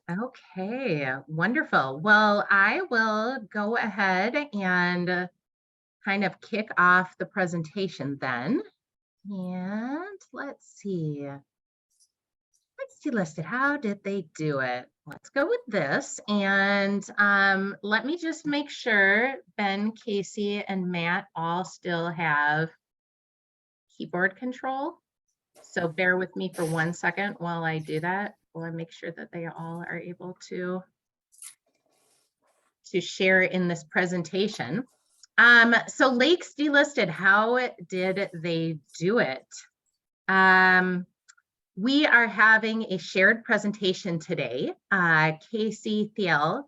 Okay, wonderful. Well, I will go ahead and kind of kick off the presentation then. And let's see. Let's see listed. How did they do it? Let's go with this. And let me just make sure Ben, Casey, and Matt all still have keyboard control. So bear with me for 1 second while I do that. Or make sure that they all are able to share in this presentation. So lakes delisted, how did they do it? We are having a shared presentation today. Casey Thiel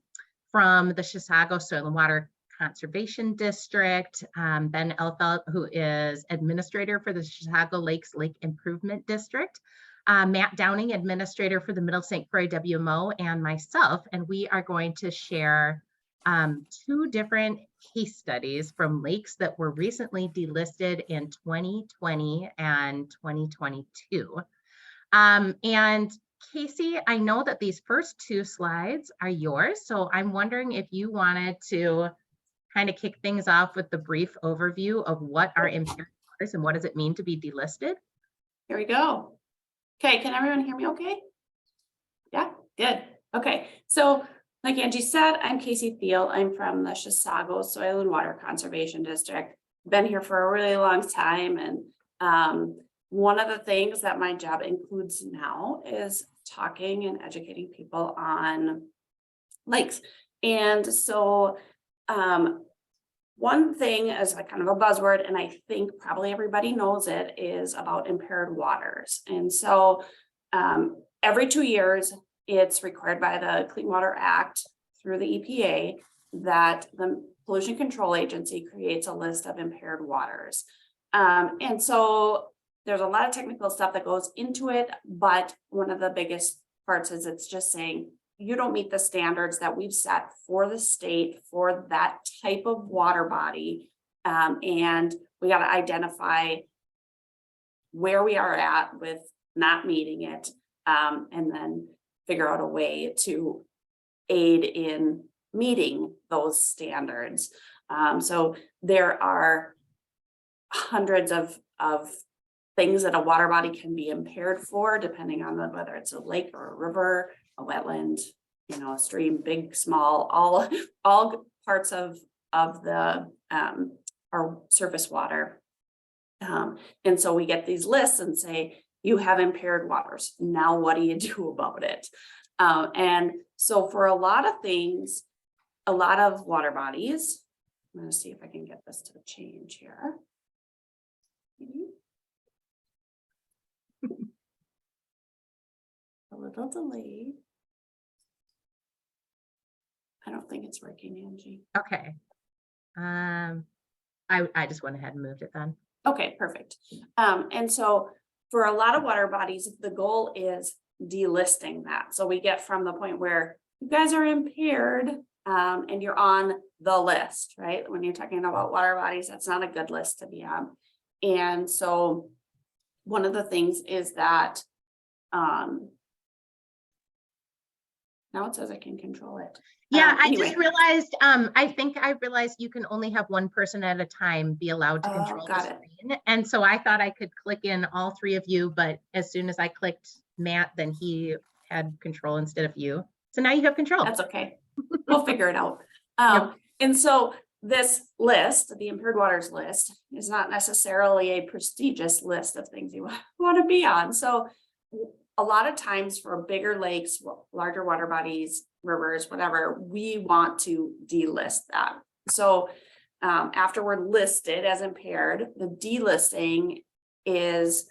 from the Chisago Soil and Water Conservation District, Ben Elfelt, who is administrator for the Chisago Lakes Lake Improvement District, Matt Downing, administrator for the Middle St. Croix WMO, and myself, and we are going to share 2 different case studies from lakes that were recently delisted in 2020 and 2022. And Casey, I know that these first 2 slides are yours, so I'm wondering if you wanted to kind of kick things off with the brief overview of what are impaired waters and what does it mean to be delisted? Here we go. Okay, can everyone hear me okay? Yeah, good. Okay, so like Angie said, I'm Casey Thiel. I'm from the Chisago Soil and Water Conservation District. Been here for a really long time, and one of the things that my job includes now is talking and educating people on lakes. And so one thing as a kind of a buzzword, and I think probably everybody knows it, is about impaired waters. And so every 2 years, it's required by the Clean Water Act through the EPA that the Pollution Control Agency creates a list of impaired waters. And so there's a lot of technical stuff that goes into it, but one of the biggest parts is it's just saying you don't meet the standards that we've set for the state for that type of water body. And we got to identify where we are at with not meeting it, and then figure out a way to aid in meeting those standards. So there are hundreds of things that a water body can be impaired for, depending on whether it's a lake or a river, a wetland, a stream, big, small, all parts of the our surface water. And so we get these lists and say, you have impaired waters. Now, what do you do about it? And so for a lot of things, a lot of water bodies, I'm going to see if I can get this to change here. A little delayed. I don't think it's working, Angie. Okay. I just went ahead and moved it then. Okay, perfect. And so for a lot of water bodies, the goal is delisting that. So we get from the point where you guys are impaired, and you're on the list, right? When you're talking about water bodies, that's not a good list to be on. And so one of the things is that now it says I can control it. Yeah, anyway. I just realized, I realized you can only have 1 person at a time be allowed to control the screen. And so I thought I could click in all 3 of you, but as soon as I clicked Matt, then he had control instead of you. So now you have control. That's okay. We'll figure it out. Yep. And so this list, the impaired waters list, is not necessarily a prestigious list of things you want to be on. So a lot of times for bigger lakes, larger water bodies, rivers, whatever, we want to delist that. So after we're listed as impaired, the delisting is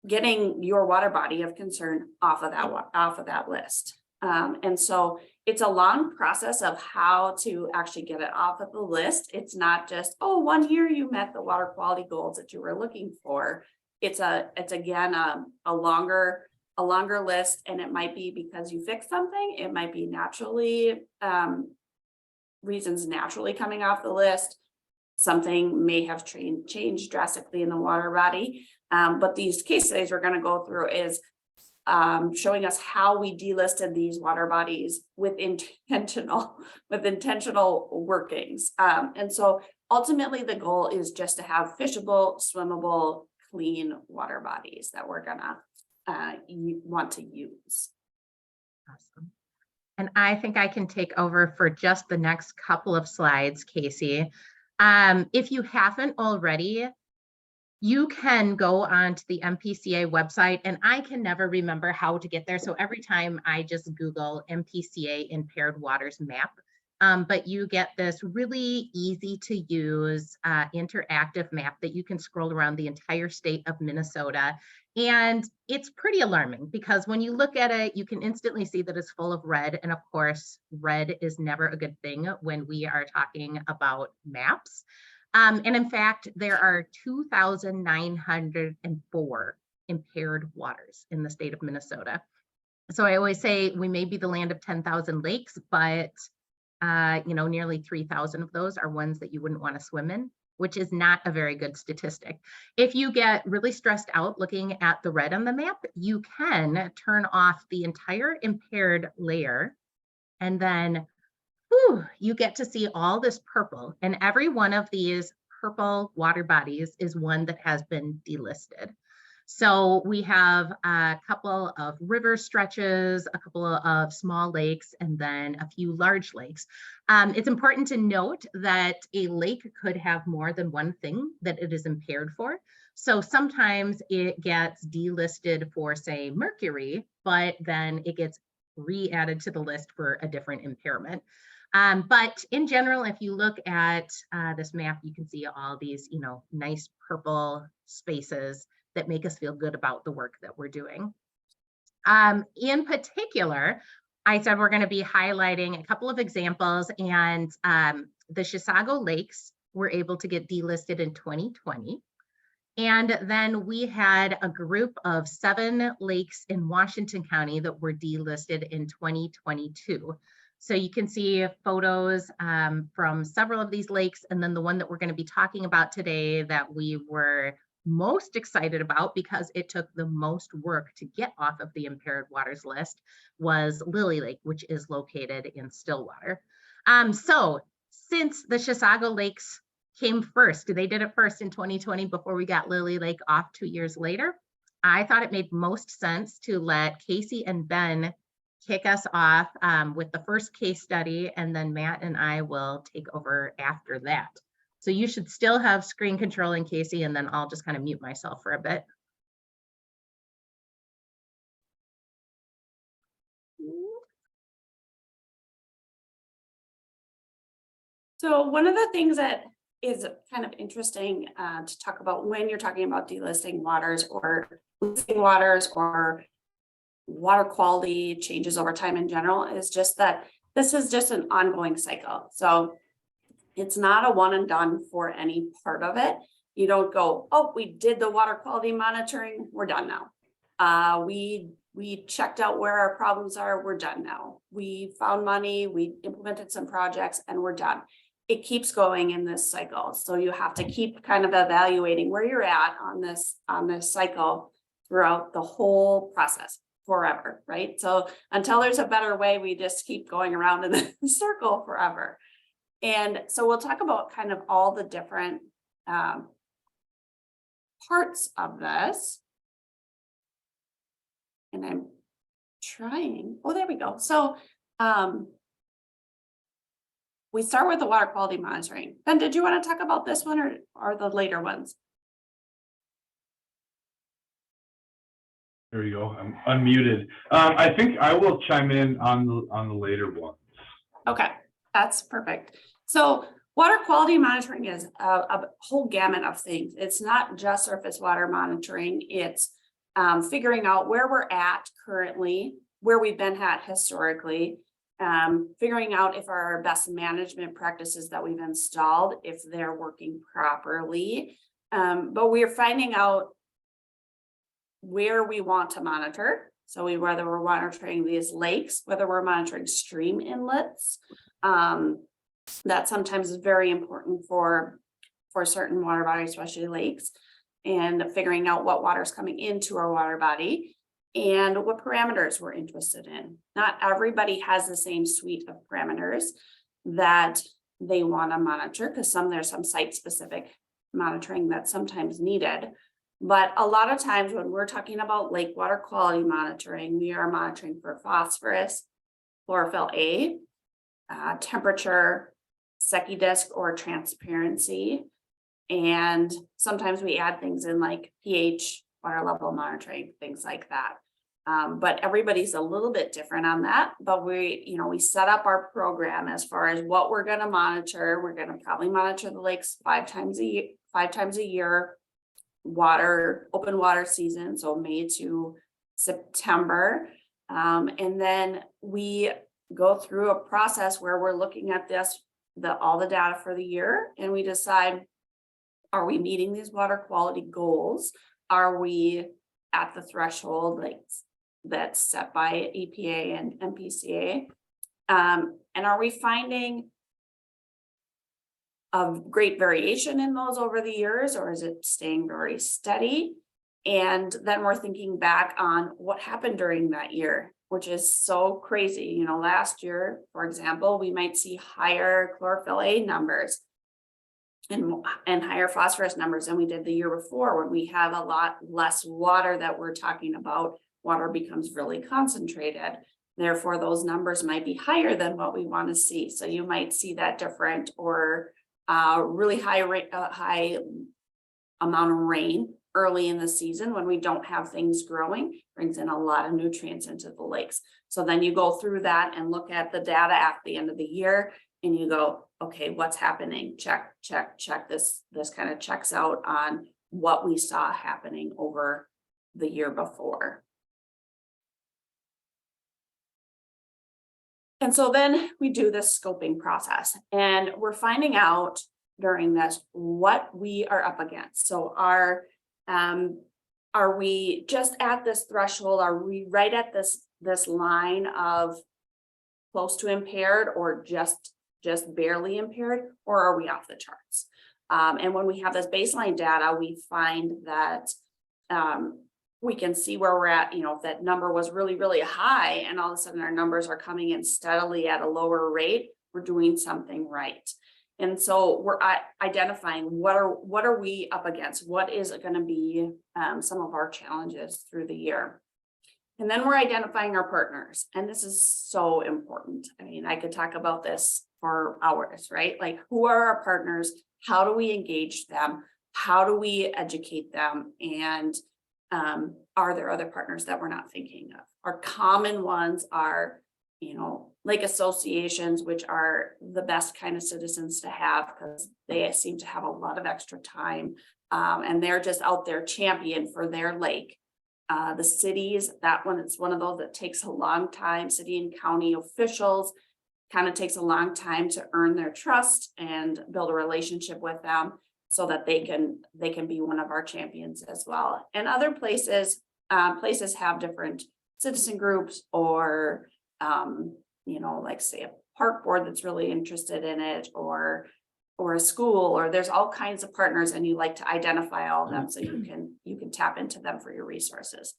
getting your water body of concern off of that list. And so it's a long process of how to actually get it off of the list. It's not just, oh, 1 year you met the water quality goals that you were looking for. It's again a longer list, and it might be because you fixed something. It might be naturally reasons naturally coming off the list. Something may have changed drastically in the water body. But these case studies we're going to go through is showing us how we delisted these water bodies with intentional workings. And so ultimately the goal is just to have fishable, swimmable, clean water bodies that we're gonna want to use. Awesome. And I think I can take over for just the next couple of slides, Casey. If you haven't already, you can go onto the MPCA website, and I can never remember how to get there. So every time I just Google MPCA impaired waters map, but you get this really easy to use interactive map that you can scroll around the entire state of Minnesota. And it's pretty alarming because when you look at it, you can instantly see that it's full of red. And of course, red is never a good thing when we are talking about maps. And in fact, there are 2,904 impaired waters in the state of Minnesota. So I always say we may be the land of 10,000 lakes, but nearly 3,000 of those are ones that you wouldn't want to swim in, which is not a very good statistic. If you get really stressed out looking at the red on the map, you can turn off the entire impaired layer, and then you get to see all this purple, and every one of these purple water bodies is one that has been delisted. So we have a couple of river stretches, a couple of small lakes, and then a few large lakes. It's important to note that a lake could have more than one thing that it is impaired for. So sometimes it gets delisted for, say, mercury, but then it gets re-added to the list for a different impairment. But in general, if you look at this map, you can see all these, nice purple spaces that make us feel good about the work that we're doing. In particular, I said we're going to be highlighting a couple of examples, and the Chisago Lakes were able to get delisted in 2020. And then we had a group of 7 lakes in Washington County that were delisted in 2022. So you can see photos from several of these lakes, and then the one that we're going to be talking about today that we were most excited about because it took the most work to get off of the impaired waters list was Lily Lake, which is located in Stillwater. So since the Chisago Lakes came first, they did it first in 2020 before we got Lily Lake off 2 years later, I thought it made most sense to let Casey and Ben kick us off with the first case study, and then Matt and I will take over after that. So you should still have screen control in Casey, and then I'll just kind of mute myself for a bit. So one of the things that is kind of interesting to talk about when you're talking about delisting waters or listing waters or water quality changes over time in general is just that this is just an ongoing cycle. So it's not a one and done for any part of it. You don't go, oh, we did the water quality monitoring, we're done now. We checked out where our problems are, we're done now. We found money, we implemented some projects, and we're done. It keeps going in this cycle. So you have to keep kind of evaluating where you're at on this cycle throughout the whole process forever, right? So until there's a better way, we just keep going around in the circle forever. And so we'll talk about kind of all the different parts of this. And I'm trying, oh, there we go. So we start with the water quality monitoring. Ben, did you want to talk about this one or the later ones? There you go. I'm unmuted. I think I will chime in on the later ones. Okay, that's perfect. So water quality monitoring is a whole gamut of things. It's not just surface water monitoring. It's figuring out where we're at currently, where we've been at historically, figuring out if our best management practices that we've installed, if they're working properly. But we're finding out where we want to monitor. So whether we're monitoring these lakes, whether we're monitoring stream inlets, that sometimes is very important for certain water bodies, especially lakes, and figuring out what water is coming into our water body. and what parameters we're interested in. Not everybody has the same suite of parameters that they want to monitor, because there's some site-specific monitoring that's sometimes needed. But a lot of times when we're talking about lake water quality monitoring, we are monitoring for phosphorus, chlorophyll A, temperature, Secchi disc or transparency. And sometimes we add things in like pH, water level monitoring, things like that. But everybody's a little bit different on that. But we set up our program as far as what we're going to monitor. We're going to probably monitor the lakes 5 times a year, open water season, so May to September. And then we go through a process where we're looking at all the data for the year, and we decide, are we meeting these water quality goals? Are we at the threshold that's set by EPA and MPCA? And are we finding a great variation in those over the years, or is it staying very steady? And then we're thinking back on what happened during that year, which is so crazy. Last year, for example, we might see higher chlorophyll A numbers and higher phosphorus numbers than we did the year before. When we have a lot less water that we're talking about, water becomes really concentrated. Therefore, those numbers might be higher than what we want to see. So you might see that different, or really high amount of rain early in the season when we don't have things growing, brings in a lot of nutrients into the lakes. So then you go through that and look at the data at the end of the year, and you go, okay, what's happening? Check, check, check. This kind of checks out on what we saw happening over the year before. And so then we do this scoping process, and we're finding out during this what we are up against. So are we just at this threshold? Are we right at this line of close to impaired, or just barely impaired, or are we off the charts? And when we have this baseline data, we find that we can see where we're at. If that number was really, really high and all of a sudden our numbers are coming in steadily at a lower rate, we're doing something right. And so we're identifying what are we up against? What is going to be some of our challenges through the year? And then we're identifying our partners. And this is so important. I mean, I could talk about this for hours, right? Like, who are our partners? How do we engage them? How do we educate them? And are there other partners that we're not thinking of? Our common ones are, lake associations, which are the best kind of citizens to have, because they seem to have a lot of extra time, and they're just out there champion for their lake. The cities, that one, it's one of those that takes a long time. City and county officials kind of takes a long time to earn their trust and build a relationship with them, so that they can be one of our champions as well. And other places have different citizen groups, or like say a park board that's really interested in it, or a school, or there's all kinds of partners, and you like to identify all of them so you can tap into them for your resources.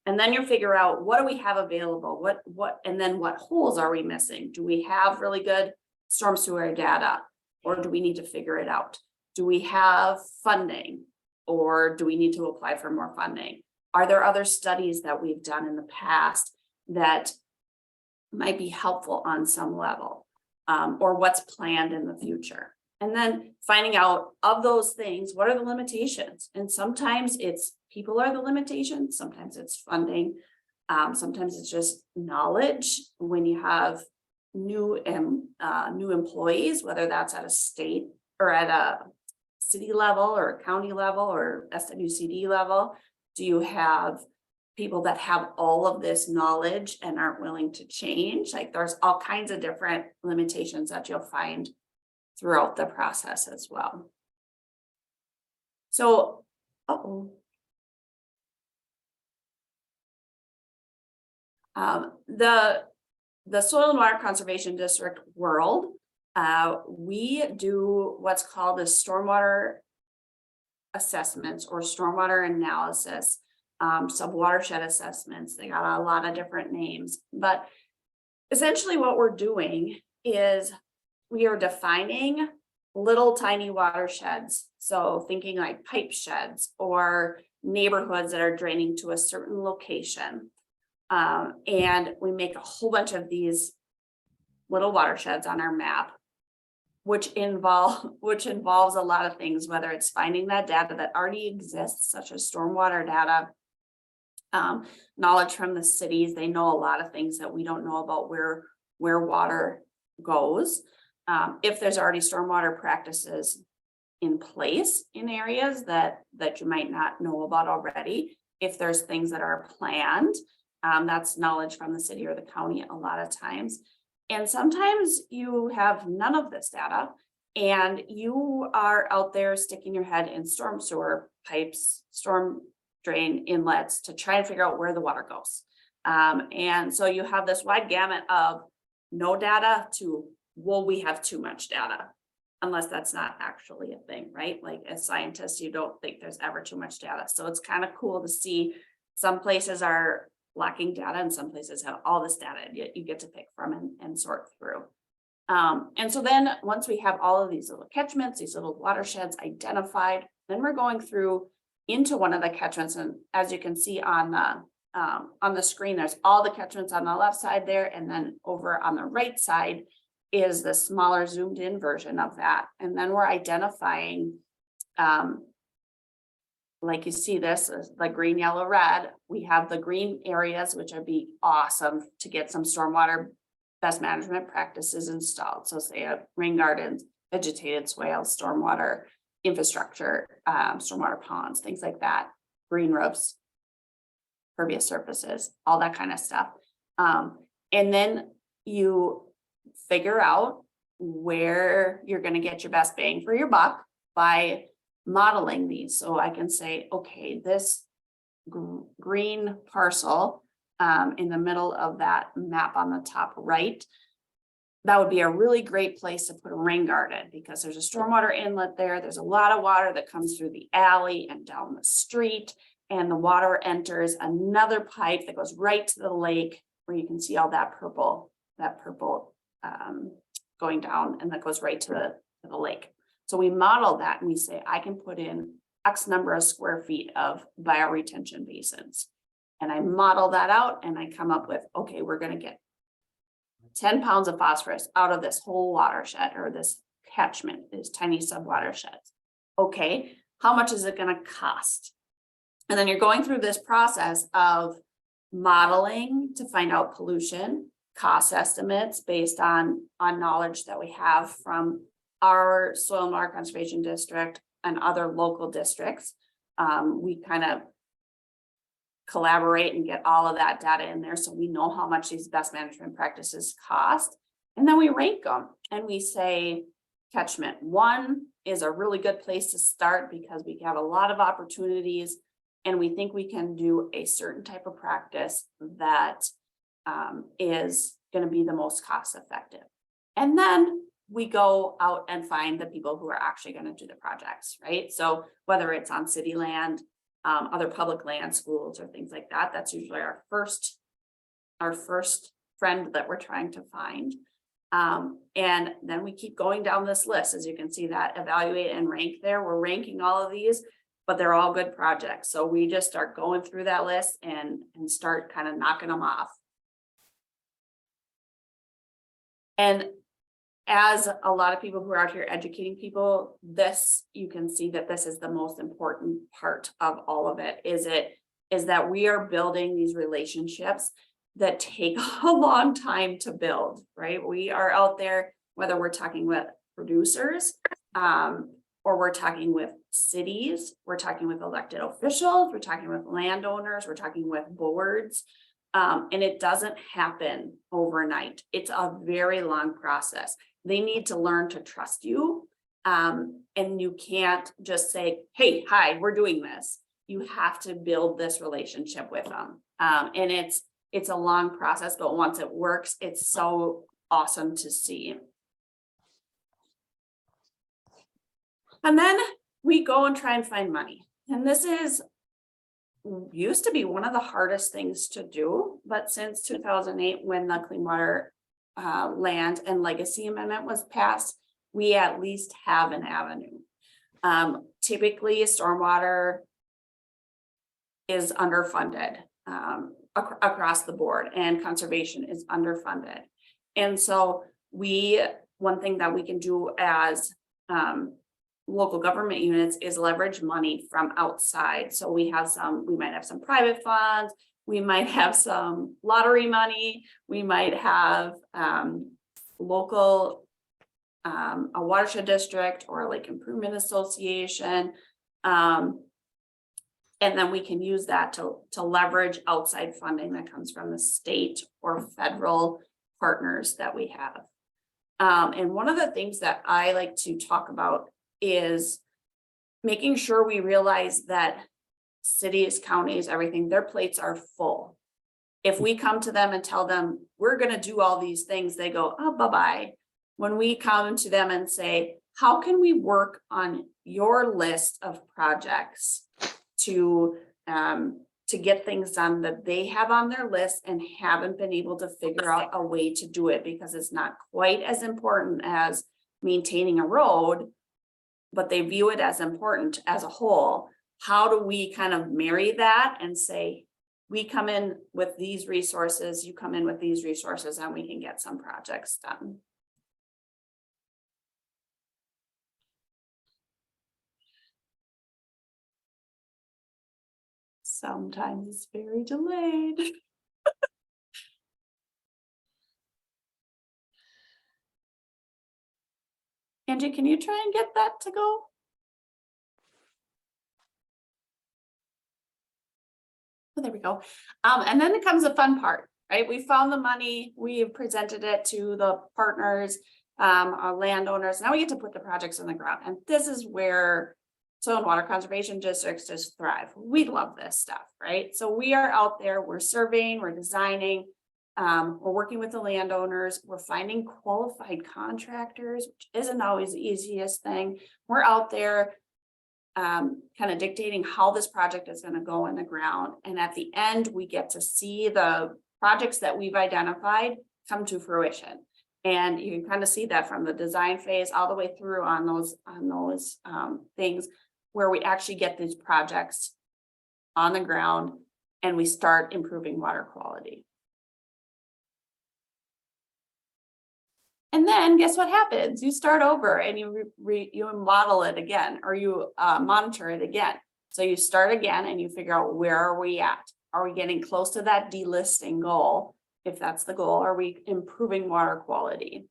And then you figure out, what do we have available? And then what holes are we missing? Do we have really good storm sewer data, or do we need to figure it out? Do we have funding, or do we need to apply for more funding? Are there other studies that we've done in the past that might be helpful on some level, or what's planned in the future? And then finding out, of those things, what are the limitations? And sometimes it's people are the limitations. Sometimes it's funding. Sometimes it's just knowledge. When you have new employees, whether that's at a state or at a city level or a county level or SWCD level, do you have people that have all of this knowledge and aren't willing to change? Like, there's all kinds of different limitations that you'll find throughout the process as well. So, the Soil and Water Conservation District world, we do what's called a stormwater assessments or stormwater analysis sub-watershed assessments. They got a lot of different names, but essentially what we're doing is we are defining little tiny watersheds. So thinking like pipe sheds or neighborhoods that are draining to a certain location. And we make a whole bunch of these little watersheds on our map, which involves a lot of things, whether it's finding that data that already exists, such as stormwater data, knowledge from the cities. They know a lot of things that we don't know about where water goes. If there's already stormwater practices in place in areas that you might not know about already, if there's things that are planned, that's knowledge from the city or the county a lot of times. And sometimes you have none of this data and you are out there sticking your head in storm sewer pipes, storm drain inlets to try and figure out where the water goes. And so you have this wide gamut of no data to, well, we have too much data, unless that's not actually a thing, right? Like as scientists, you don't think there's ever too much data. So it's kind of cool to see some places are lacking data and some places have all this data you get to pick from and sort through. And so then once we have all of these little catchments, these little watersheds identified, then we're going through into one of the catchments. And as you can see on the screen, there's all the catchments on the left side there. And then over on the right side is the smaller zoomed in version of that. And then we're identifying, like you see this is the green, yellow, red. We have the green areas, which would be awesome to get some stormwater best management practices installed. So say rain gardens, vegetated swales, stormwater infrastructure, stormwater ponds, things like that, green roofs, pervious surfaces, all that kind of stuff. And then you figure out where you're going to get your best bang for your buck by modeling these. So I can say, okay, this green parcel in the middle of that map on the top right, that would be a really great place to put a rain garden because there's a stormwater inlet there. There's a lot of water that comes through the alley and down the street, and the water enters another pipe that goes right to the lake where you can see all that purple going down, and that goes right to the lake. So we model that and we say, I can put in X number of square feet of bioretention basins. And I model that out and I come up with, okay, we're going to get 10 pounds of phosphorus out of this whole watershed or this catchment, these tiny sub watersheds. Okay, how much is it going to cost? And then you're going through this process of modeling to find out pollution, cost estimates based on knowledge that we have from our soil and water conservation district and other local districts. We kind of collaborate and get all of that data in there so we know how much these best management practices cost. And then we rank them and we say catchment 1 is a really good place to start because we have a lot of opportunities and we think we can do a certain type of practice that is going to be the most cost effective. And then we go out and find the people who are actually going to do the projects, right? So whether it's on city land, other public land, schools, or things like that, that's usually our first friend that we're trying to find. And then we keep going down this list. As you can see that evaluate and rank there, we're ranking all of these, but they're all good projects. So we just start going through that list and start kind of knocking them off. And as a lot of people who are out here educating people, you can see that this is the most important part of all of it, is that we are building these relationships that take a long time to build, right? We are out there, whether we're talking with producers, or we're talking with cities, we're talking with elected officials, we're talking with landowners, we're talking with boards. And it doesn't happen overnight. It's a very long process. They need to learn to trust you. And you can't just say, hey, hi, we're doing this. You have to build this relationship with them. And it's a long process, but once it works, it's so awesome to see. And then we go and try and find money. And this is used to be one of the hardest things to do, but since 2008, when the Clean Water Land and Legacy Amendment was passed, we at least have an avenue. Typically, stormwater is underfunded across the board, and conservation is underfunded. And so one thing that we can do as local government units is leverage money from outside. So we might have some private funds, we might have some lottery money, we might have local, a watershed district or a lake improvement association. And then we can use that to leverage outside funding that comes from the state or federal partners that we have. And one of the things that I like to talk about is making sure we realize that cities, counties, everything, their plates are full. If we come to them and tell them, we're going to do all these things, they go, oh, bye-bye. When we come to them and say, how can we work on your list of projects to get things done that they have on their list and haven't been able to figure out a way to do it because it's not quite as important as maintaining a road, but they view it as important as a whole. How do we kind of marry that and say, we come in with these resources, you come in with these resources, and we can get some projects done. Sometimes it's very delayed. Angie, can you try and get that to go? Oh, there we go. And then it comes the fun part, right? We found the money, we presented it to the partners, our landowners. Now we get to put the projects on the ground. And this is where soil and water conservation districts just thrive. We love this stuff, right? So we are out there, we're surveying, we're designing, we're working with the landowners, we're finding qualified contractors, which isn't always the easiest thing. We're out there kind of dictating how this project is going to go in the ground. And at the end, we get to see the projects that we've identified come to fruition. And you can kind of see that from the design phase all the way through on those things where we actually get these projects on the ground and we start improving water quality. And then guess what happens? You start over and you model it again, or you monitor it again. So you start again and you figure out, where are we at? Are we getting close to that delisting goal? If that's the goal, are we improving water quality?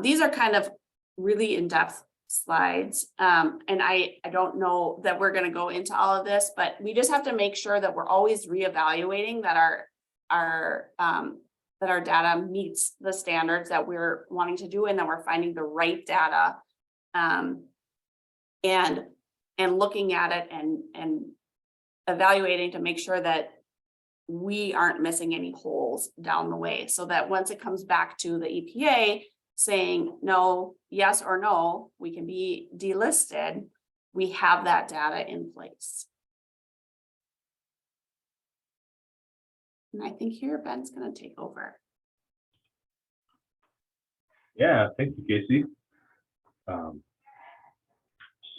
These are kind of really in-depth slides. And I don't know that we're going to go into all of this, but we just have to make sure that we're always reevaluating that our data meets the standards that we're wanting to do, and that we're finding the right data, and looking at it and evaluating to make sure that we aren't missing any holes down the way, so that once it comes back to the EPA saying no, yes or no, we can be delisted, we have that data in place. And I think here Ben's going to take over. Yeah, thank you, Casey.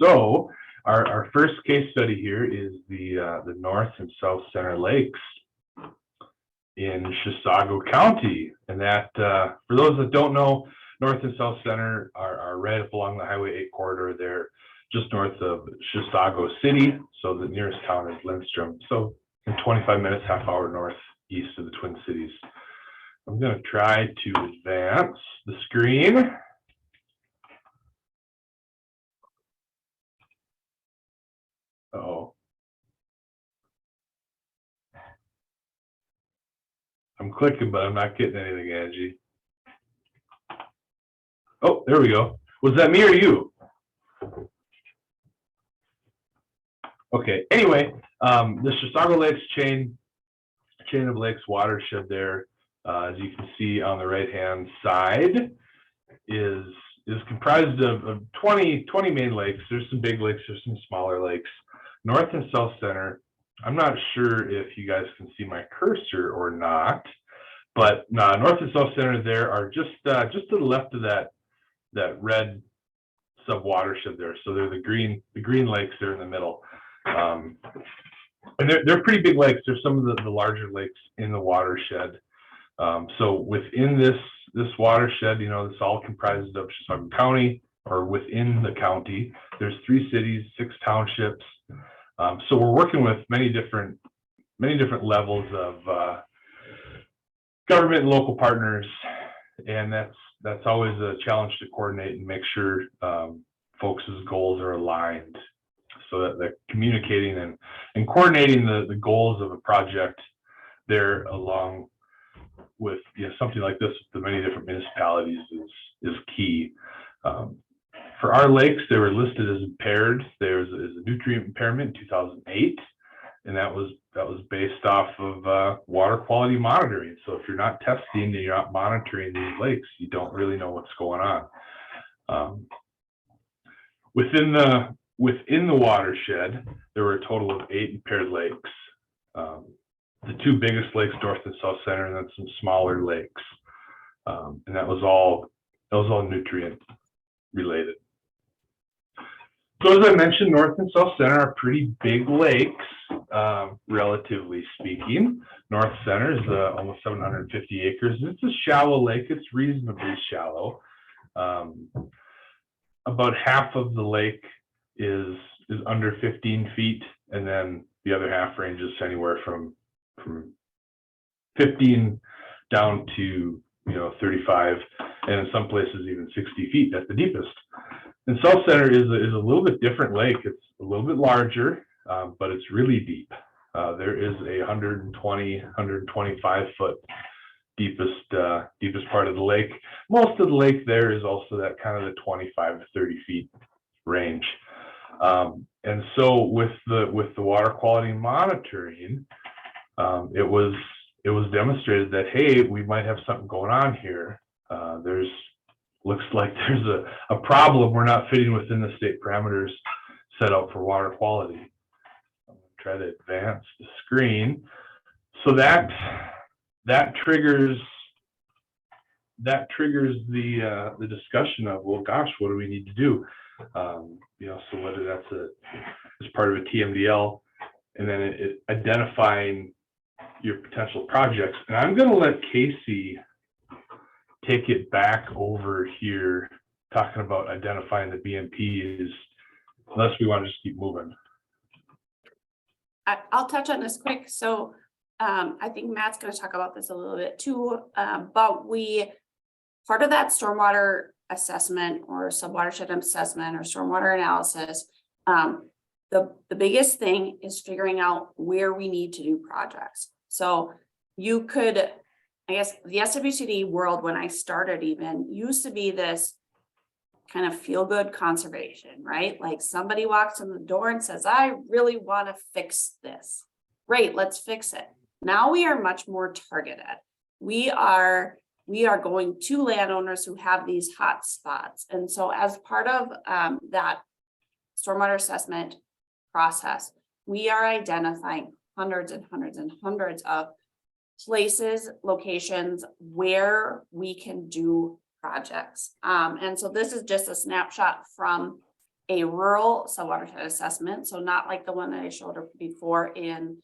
So our first case study here is the North and South Center Lakes in Chisago County. And that, for those that don't know, North and South Center are right up along the Highway 8 corridor. They're just north of Chisago City. So the nearest town is Lindstrom. So in 25 minutes, half hour northeast of the Twin Cities. I'm going to try to advance the screen. Uh-oh. I'm clicking, but I'm not getting anything, Angie. Oh, there we go. Was that me or you? Okay, anyway, the Chisago Lakes Chain of Lakes watershed there, as you can see on the right-hand side, is is comprised of 20 main lakes. There's some big lakes, there's some smaller lakes. North and South Center, I'm not sure if you guys can see my cursor or not, but North and South Center there are just to the left of that red sub-watershed there. So they're the green lakes there in the middle. And they're pretty big lakes. They're some of the larger lakes in the watershed. So within this watershed, it's all comprised of Chisago County, or within the county. There's 3 cities, 6 townships. So we're working with many different levels of government and local partners, and that's always a challenge to coordinate and make sure folks' goals are aligned, so that they're communicating and coordinating the goals of a project there, along with something like this with the many different municipalities is key. For our lakes, they were listed as impaired. There's a nutrient impairment in 2008, and that was based off of water quality monitoring. So if you're not testing and you're not monitoring these lakes, you don't really know what's going on. Within the watershed, there were a total of 8 impaired lakes. The 2 biggest lakes, North and South Center, and then some smaller lakes, and that was all nutrient related. So as I mentioned, North and South Center are pretty big lakes, relatively speaking. North Center is almost 750 acres. It's a shallow lake. It's reasonably shallow. About half of the lake is under 15 feet, and then the other half ranges anywhere from 15 down to 35, and in some places even 60 feet at the deepest. And South Center is a little bit different lake. It's a little bit larger, but it's really deep. There is a 125 foot deepest part of the lake. Most of the lake there is also that kind of the 25 to 30 feet range. And so with the water quality monitoring, it was demonstrated that, hey, we might have something going on here. Looks like there's a problem. We're not fitting within the state parameters set out for water quality. I'm going to try to advance the screen. So that triggers the discussion of, well, gosh, what do we need to do? So whether that's as part of a TMDL, and then it identifying your potential projects. And I'm going to let Casey take it back over here, talking about identifying the BMPs, unless we want to just keep moving. I'll touch on this quick. So I think Matt's going to talk about this a little bit too, but part of that stormwater assessment or subwatershed assessment or stormwater analysis, the biggest thing is figuring out where we need to do projects. So you could, I guess the SWCD world, when I started even, used to be this kind of feel-good conservation, right? Like somebody walks in the door and says, I really want to fix this. Great, let's fix it. Now we are much more targeted. We are going to landowners who have these hot spots. And so as part of that stormwater assessment process, we are identifying hundreds and hundreds and hundreds of places, locations where we can do projects. And so this is just a snapshot from a rural subwatershed assessment. So not like the one that I showed before in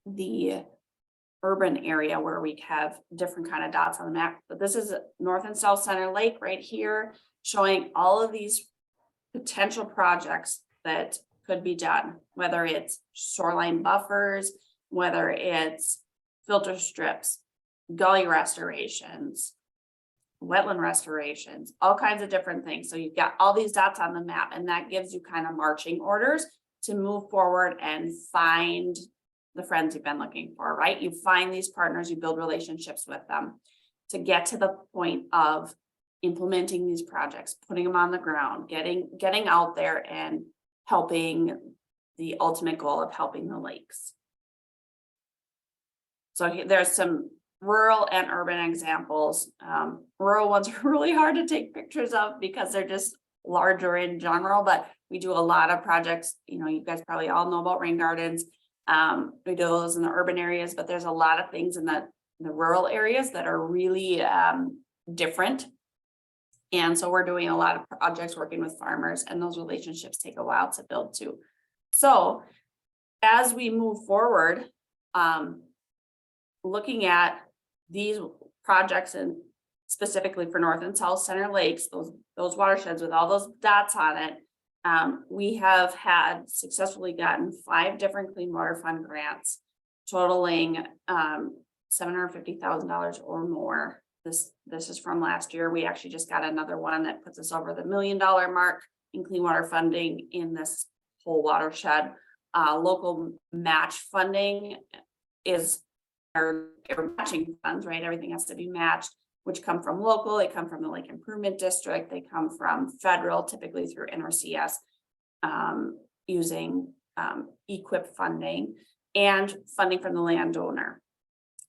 the urban area where we have different kind of dots on the map. But this is North and South Center Lake right here, showing all of these potential projects that could be done, whether it's shoreline buffers, whether it's filter strips, gully restorations, wetland restorations, all kinds of different things. So you've got all these dots on the map, and that gives you kind of marching orders to move forward and find the friends you've been looking for, right? You find these partners, you build relationships with them to get to the point of implementing these projects, putting them on the ground, getting out there and helping the ultimate goal of helping the lakes. So there's some rural and urban examples. Rural ones are really hard to take pictures of because they're just larger in general, but we do a lot of projects. You know, you guys probably all know about rain gardens. We do those in the urban areas, but there's a lot of things in the rural areas that are really different. And so we're doing a lot of projects working with farmers, and those relationships take a while to build too. So as we move forward, looking at these projects, and specifically for North and South Center Lakes, those watersheds with all those dots on it, we have had successfully gotten 5 different Clean Water Fund grants totaling $750,000 or more. This is from last year. We actually just got another one that puts us over the $1 million mark in clean water funding in this whole watershed. Local match funding is our matching funds, right? Everything has to be matched, which come from local, they come from the Lake Improvement District, they come from federal, typically through NRCS, using EQIP funding, and funding from the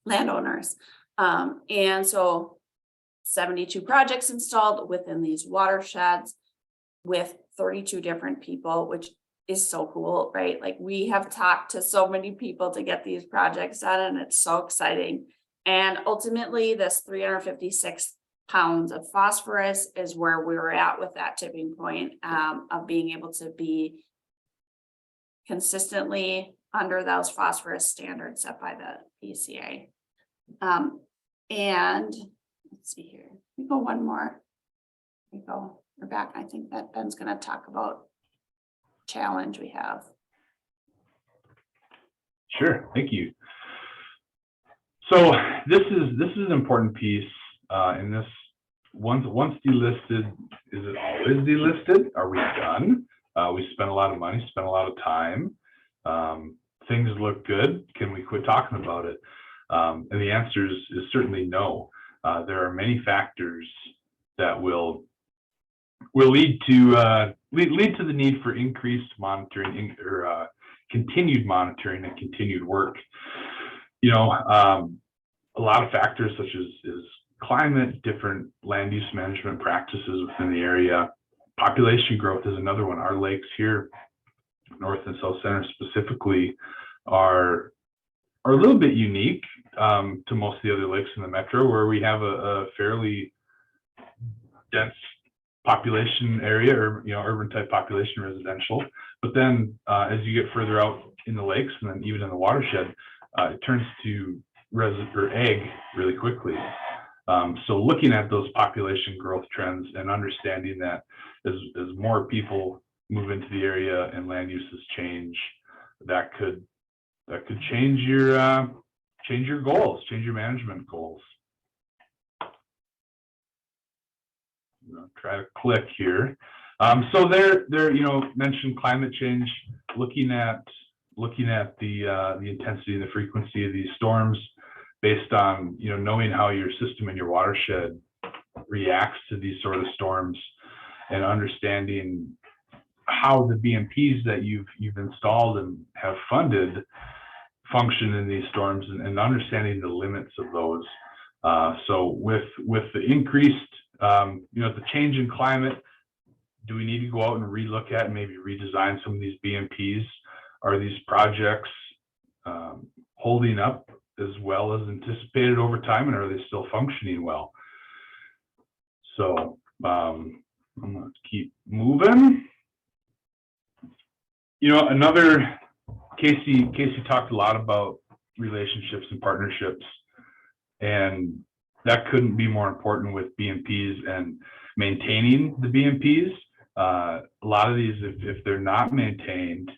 landowners. And so 72 projects installed within these watersheds with 32 different people, which is so cool, right? Like, we have talked to so many people to get these projects done, and it's so exciting. And ultimately, this 356 pounds of phosphorus is where we were at with that tipping point of being able to be consistently under those phosphorus standards set by the PCA. And let's see here, we go one more. We're back. I think that Ben's going to talk about challenge we have. Sure, thank you. So this is an important piece, and this once delisted, is it always delisted? Are we done? We spent a lot of money, spent a lot of time. Things look good. Can we quit talking about it? And the answer is certainly no. There are many factors that will lead to the need for increased monitoring or continued monitoring and continued work. You know, a lot of factors such as climate, different land use management practices within the area. Population growth is another one. Our lakes here, North and South Center specifically, are a little bit unique to most of the other lakes in the metro, where we have a fairly dense population area, or urban type population, residential. But then as you get further out in the lakes, and then even in the watershed, it turns to egg really quickly. So looking at those population growth trends and understanding that as more people move into the area and land uses change, that could change your goals, change your management goals. Try to click here. So there, mentioned climate change, looking at the intensity and the frequency of these storms based on, knowing how your system and your watershed reacts to these sort of storms, and understanding how the BMPs that you've installed and have funded function in these storms, and understanding the limits of those. So with the increased, the change in climate, do we need to go out and relook at and maybe redesign some of these BMPs? Are these projects holding up as well as anticipated over time, and are they still functioning well? So I'm gonna keep moving. Another, Casey talked a lot about relationships and partnerships, and that couldn't be more important with BMPs and maintaining the BMPs. A lot of these, if they're not maintained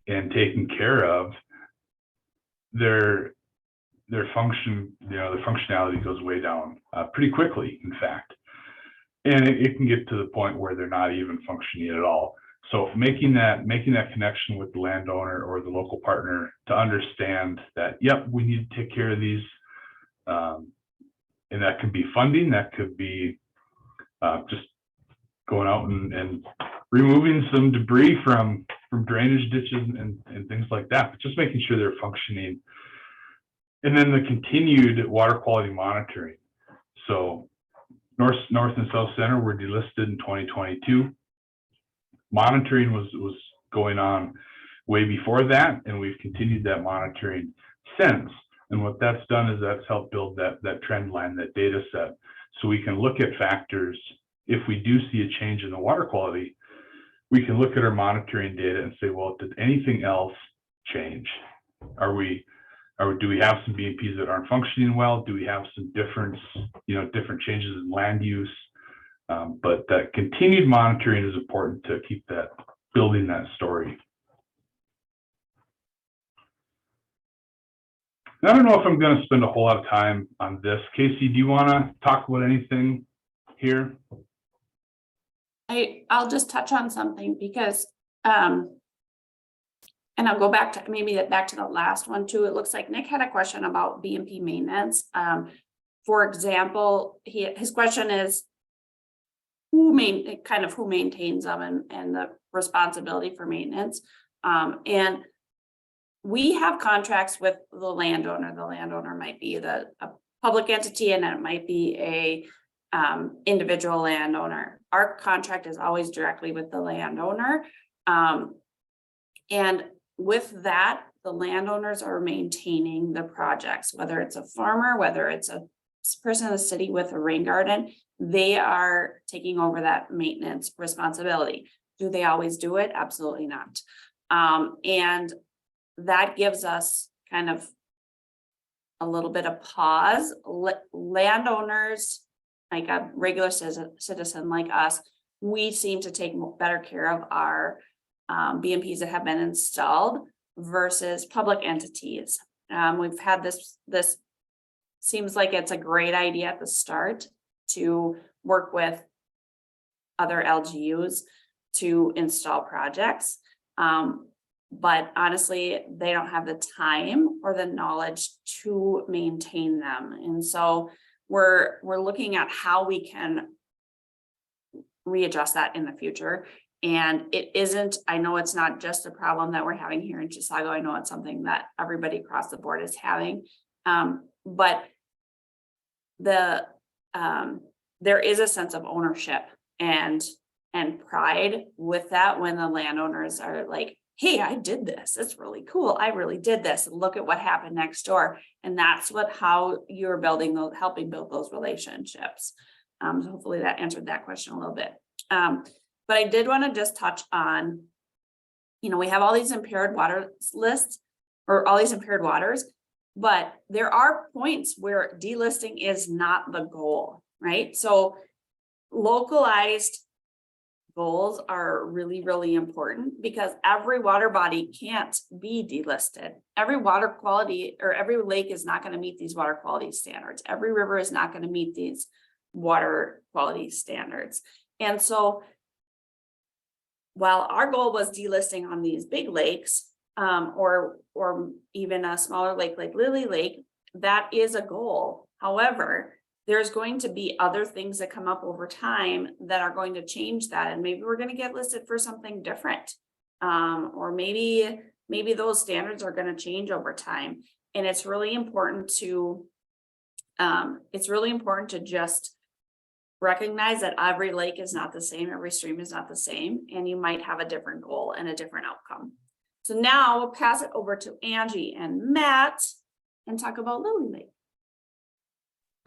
and taken care of, their function, the functionality goes way down pretty quickly, in fact, and it can get to the point where they're not even functioning at all. So making that connection with the landowner or the local partner to understand that, yep, we need to take care of these, and that could be funding, that could be just going out and removing some debris from drainage ditches and things like that, but just making sure they're functioning And then the continued water quality monitoring. So North and South Center were delisted in 2022. Monitoring was going on way before that, and we've continued that monitoring since. And what that's done is that's helped build that trend line, that data set, so we can look at factors. If we do see a change in the water quality, we can look at our monitoring data and say, well, did anything else change? Do we have some BMPs that aren't functioning well? Do we have some different changes in land use? But that continued monitoring is important to keep building that story. I don't know if I'm going to spend a whole lot of time on this. Casey, do you want to talk about anything here? I'll just touch on something because, and I'll go back to the last one too. It looks like Nick had a question about BMP maintenance. For example, his question is who maintains them and the responsibility for maintenance. And we have contracts with the landowner. The landowner might be a public entity, and it might be a individual landowner. Our contract is always directly with the landowner. And with that, the landowners are maintaining the projects, whether it's a farmer, whether it's a person in the city with a rain garden, they are taking over that maintenance responsibility. Do they always do it? Absolutely not. And that gives us kind of a little bit of pause. Landowners, like a regular citizen like us, we seem to take better care of our BMPs that have been installed versus public entities. We've had this seems like it's a great idea at the start to work with other LGUs to install projects. But honestly, they don't have the time or the knowledge to maintain them. And so we're looking at how we can readjust that in the future. And I know it's not just a problem that we're having here in Chisago. I know it's something that everybody across the board is having. But there is a sense of ownership and pride with that when the landowners are like, hey, I did this. It's really cool. I really did this. Look at what happened next door. And that's how you're helping build those relationships. So hopefully that answered that question a little bit. But I did want to just touch on, we have all these impaired water lists or all these impaired waters, but there are points where delisting is not the goal, right? So localized goals are really, really important because every water body can't be delisted. Every water quality or every lake is not going to meet these water quality standards. Every river is not going to meet these water quality standards. And so while our goal was delisting on these big lakes, or even a smaller lake like Lily Lake, that is a goal. However, there's going to be other things that come up over time that are going to change that. And maybe we're going to get listed for something different. Or maybe those standards are going to change over time. And it's really important to just recognize that every lake is not the same, every stream is not the same, and you might have a different goal and a different outcome. So now we'll pass it over to Angie and Matt and talk about Lily Lake.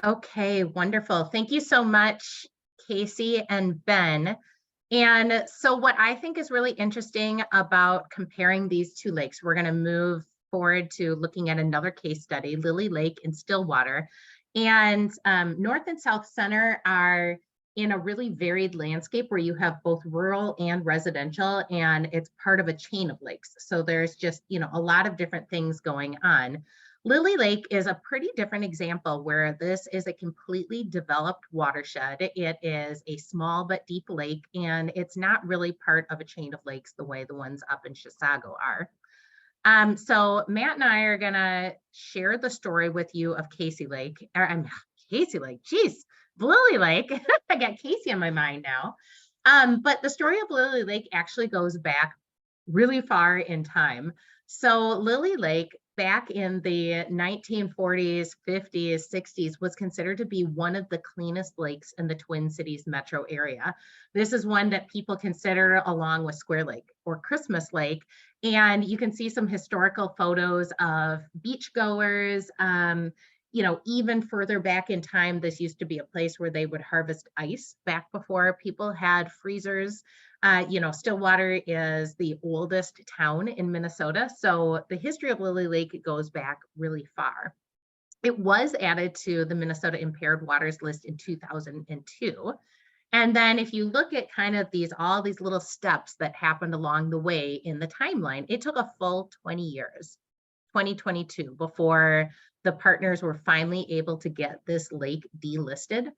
Okay, wonderful. Thank you so much, Casey and Ben. And so what I think is really interesting about comparing these two lakes, we're going to move forward to looking at another case study, Lily Lake in Stillwater. And North and South Center are in a really varied landscape where you have both rural and residential, and it's part of a chain of lakes. So there's just, a lot of different things going on. Lily Lake is a pretty different example where this is a completely developed watershed. It is a small but deep lake, and it's not really part of a chain of lakes the way the ones up in Chisago are. So Matt and I are gonna share the story with you of Casey Lake. Casey Lake, geez, Lily Lake. I got Casey on my mind now. But the story of Lily Lake actually goes back really far in time. So Lily Lake back in the 1940s, 50s, 60s was considered to be one of the cleanest lakes in the Twin Cities metro area. This is one that people consider along with Square Lake or Christmas Lake. And you can see some historical photos of beachgoers. You know, even further back in time, this used to be a place where they would harvest ice back before people had freezers. You know, Stillwater is the oldest town in Minnesota, so the history of Lily Lake goes back really far. It was added to the Minnesota Impaired Waters list in 2002. And then if you look at kind of all these little steps that happened along the way in the timeline, it took a full 20 years, 2022, before the partners were finally able to get this lake delisted.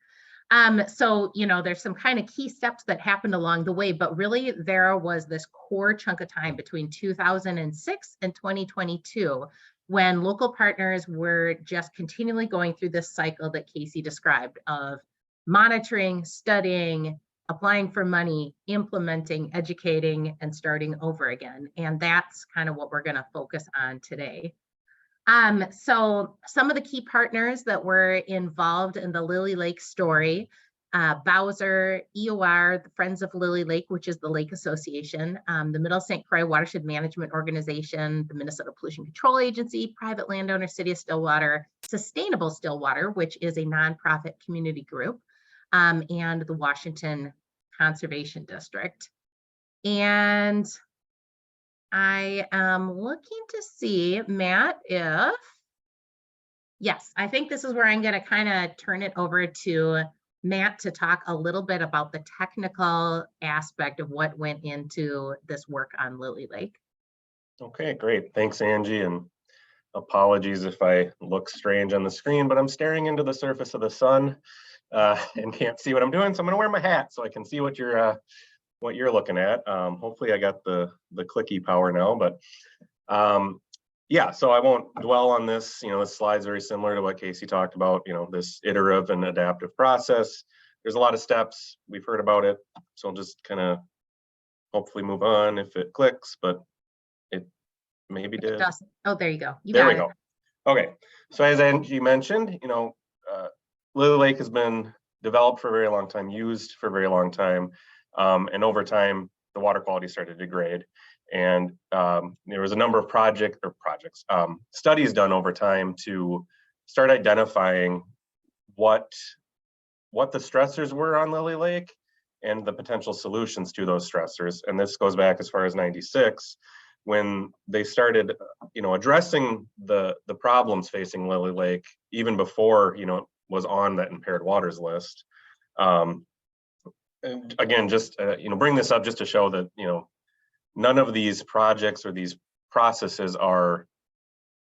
So, you know, there's some kind of key steps that happened along the way, but really there was this core chunk of time between 2006 and 2022 when local partners were just continually going through this cycle that Casey described of monitoring, studying, applying for money, implementing, educating, and starting over again. And that's kind of what we're going to focus on today. So some of the key partners that were involved in the Lily Lake story, Bowser, EOR, the Friends of Lily Lake, which is the Lake Association, the Middle St. Croix Watershed Management Organization, the Minnesota Pollution Control Agency, private landowner, City of Stillwater, Sustainable Stillwater, which is a nonprofit community group, and the Washington Conservation District. And I am looking to see, Matt, yes, I think this is where I'm going to kind of turn it over to Matt to talk a little bit about the technical aspect of what went into this work on Lily Lake. Okay, great. Thanks, Angie. And apologies if I look strange on the screen, but I'm staring into the surface of the sun and can't see what I'm doing. So I'm going to wear my hat so I can see what you're looking at. Hopefully I got the clicky power now, but yeah, so I won't dwell on this. You know, this slide's very similar to what Casey talked about, you know, this iterative and adaptive process. There's a lot of steps. We've heard about it. So I'll just kind of hopefully move on if it clicks, but it maybe did. It doesn't. Oh, there you go. There we go. Okay, so as Angie mentioned, you know, Lily Lake has been developed for a very long time, used for a very long time. And over time, the water quality started to degrade. And there was a number of studies done over time to start identifying what the stressors were on Lily Lake and the potential solutions to those stressors. And this goes back as far as '96, when they started, you know, addressing the problems facing Lily Lake even before, you know, it was on that impaired waters list. And again, just you know, bring this up just to show that, you know, none of these projects or these processes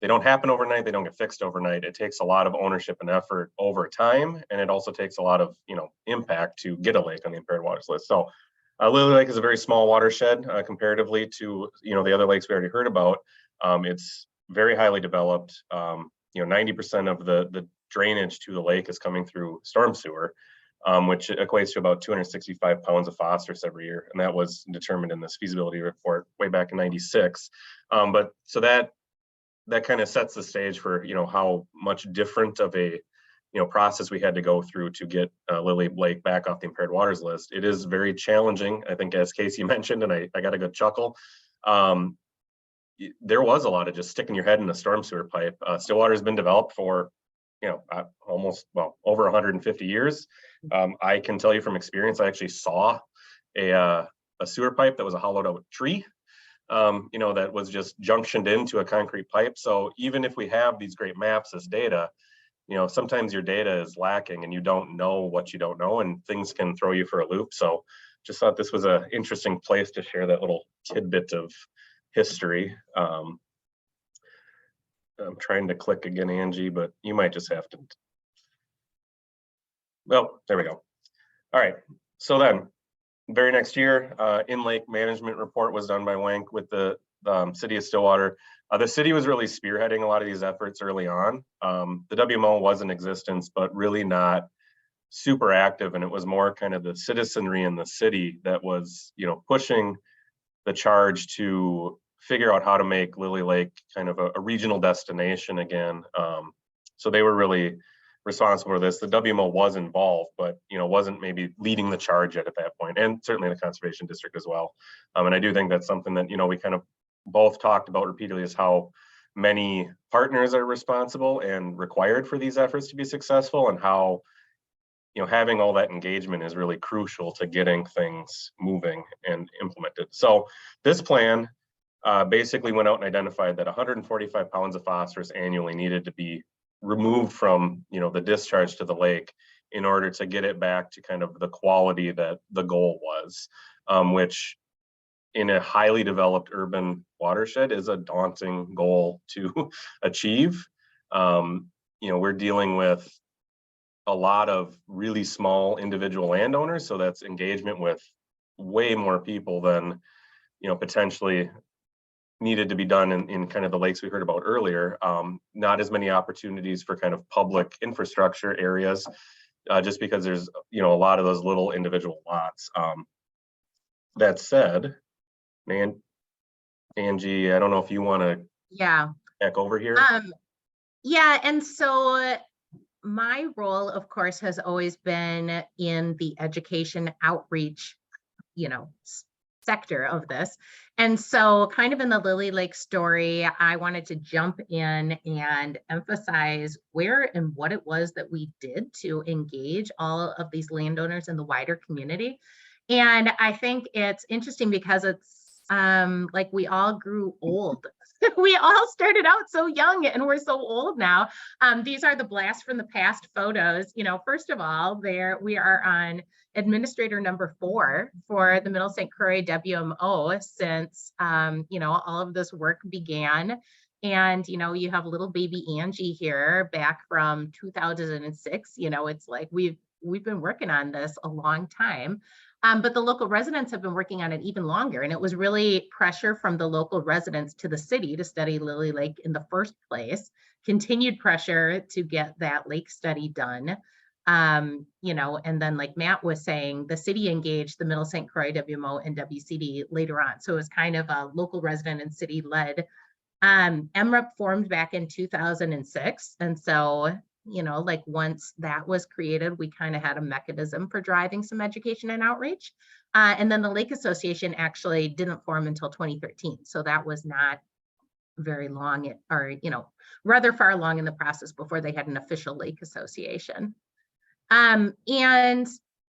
they don't happen overnight. They don't get fixed overnight. It takes a lot of ownership and effort over time, and it also takes a lot of, you know, impact to get a lake on the impaired waters list. So Lily Lake is a very small watershed comparatively to, you know, the other lakes we already heard about. It's very highly developed. You know, 90% of the drainage to the lake is coming through storm sewer, which equates to about 265 pounds of phosphorus every year. And that was determined in this feasibility report way back in '96. But so that kind of sets the stage for, you know, how much different of a, you know, process we had to go through to get Lily Lake back off the impaired waters list. It is very challenging, I think, as Casey mentioned, and I got a good chuckle. There was a lot of just sticking your head in a storm sewer pipe. Stillwater has been developed for, you know, over 150 years. I can tell you from experience, I actually saw a sewer pipe that was a hollowed out tree, you know, that was just junctioned into a concrete pipe. So even if we have these great maps as data, you know, sometimes your data is lacking and you don't know what you don't know, and things can throw you for a loop. So just thought this was an interesting place to share that little tidbit of history. I'm trying to click again, Angie, but you might just have to. Well, there we go. All right. So then, very next year, in-lake management report was done by Wank with the City of Stillwater. The city was really spearheading a lot of these efforts early on. The WMO was in existence, but really not super active, and it was more kind of the citizenry in the city that was, you know, pushing the charge to figure out how to make Lily Lake kind of a regional destination again. So they were really responsible for this. The WMO was involved, but wasn't maybe leading the charge at that point, and certainly the conservation district as well. And I do think that's something that we kind of both talked about repeatedly, is how many partners are responsible and required for these efforts to be successful, and how having all that engagement is really crucial to getting things moving and implemented. So this plan basically went out and identified that 145 pounds of phosphorus annually needed to be removed from the discharge to the lake in order to get it back to kind of the quality that the goal was, which in a highly developed urban watershed is a daunting goal to achieve. We're dealing with a lot of really small individual landowners, so that's engagement with way more people than potentially needed to be done in kind of the lakes we heard about earlier. Not as many opportunities for kind of public infrastructure areas, just because there's a lot of those little individual lots. That said, Angie, I don't know if you want to back over here. Yeah, and so my role, of course, has always been in the education outreach, sector of this. And so kind of in the Lily Lake story, I wanted to jump in and emphasize where and what it was that we did to engage all of these landowners in the wider community. And I think it's interesting because it's like we all grew old. We all started out so young and we're so old now. These are the blast from the past photos. First of all, we are on administrator number 4 for the Middle St. Croix WMO since, all of this work began. And, you have little baby Angie here back from 2006. It's like we've been working on this a long time. But the local residents have been working on it even longer. And it was really pressure from the local residents to the city to study Lily Lake in the first place, continued pressure to get that lake study done. And then like Matt was saying, the city engaged the Middle St. Croix WMO and WCD later on. So it was kind of a local resident and city led. MREP formed back in 2006. And so once that was created, we kind of had a mechanism for driving some education and outreach. And then the Lake Association actually didn't form until 2013. So that was not very long, rather far along in the process before they had an official Lake Association. And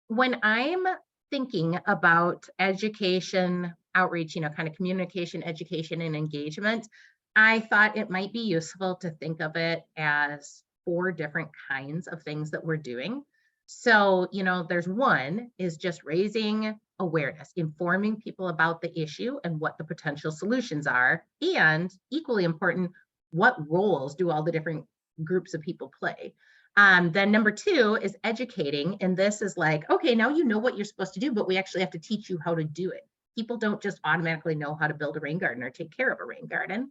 when I'm thinking about education, outreach, kind of communication, education, and engagement, I thought it might be useful to think of it as 4 different kinds of things that we're doing. So, there's one is just raising awareness, informing people about the issue and what the potential solutions are. And equally important, what roles do all the different groups of people play? Then number 2 is educating. And this is like, okay, now you know what you're supposed to do, but we actually have to teach you how to do it. People don't just automatically know how to build a rain garden or take care of a rain garden.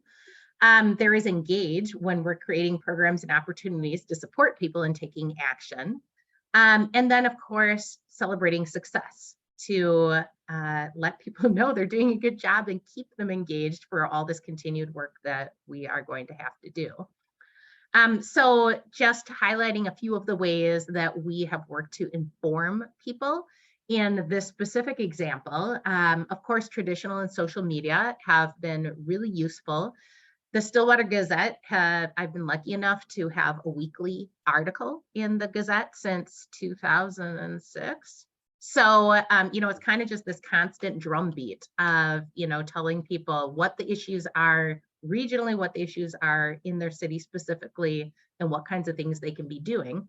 There is engage when we're creating programs and opportunities to support people in taking action. And then, of course, celebrating success to let people know they're doing a good job and keep them engaged for all this continued work that we are going to have to do. So just highlighting a few of the ways that we have worked to inform people. In this specific example, of course, traditional and social media have been really useful. The Stillwater Gazette, I've been lucky enough to have a weekly article in the Gazette since 2006. So, it's kind of just this constant drumbeat of, telling people what the issues are regionally, what the issues are in their city specifically, and what kinds of things they can be doing.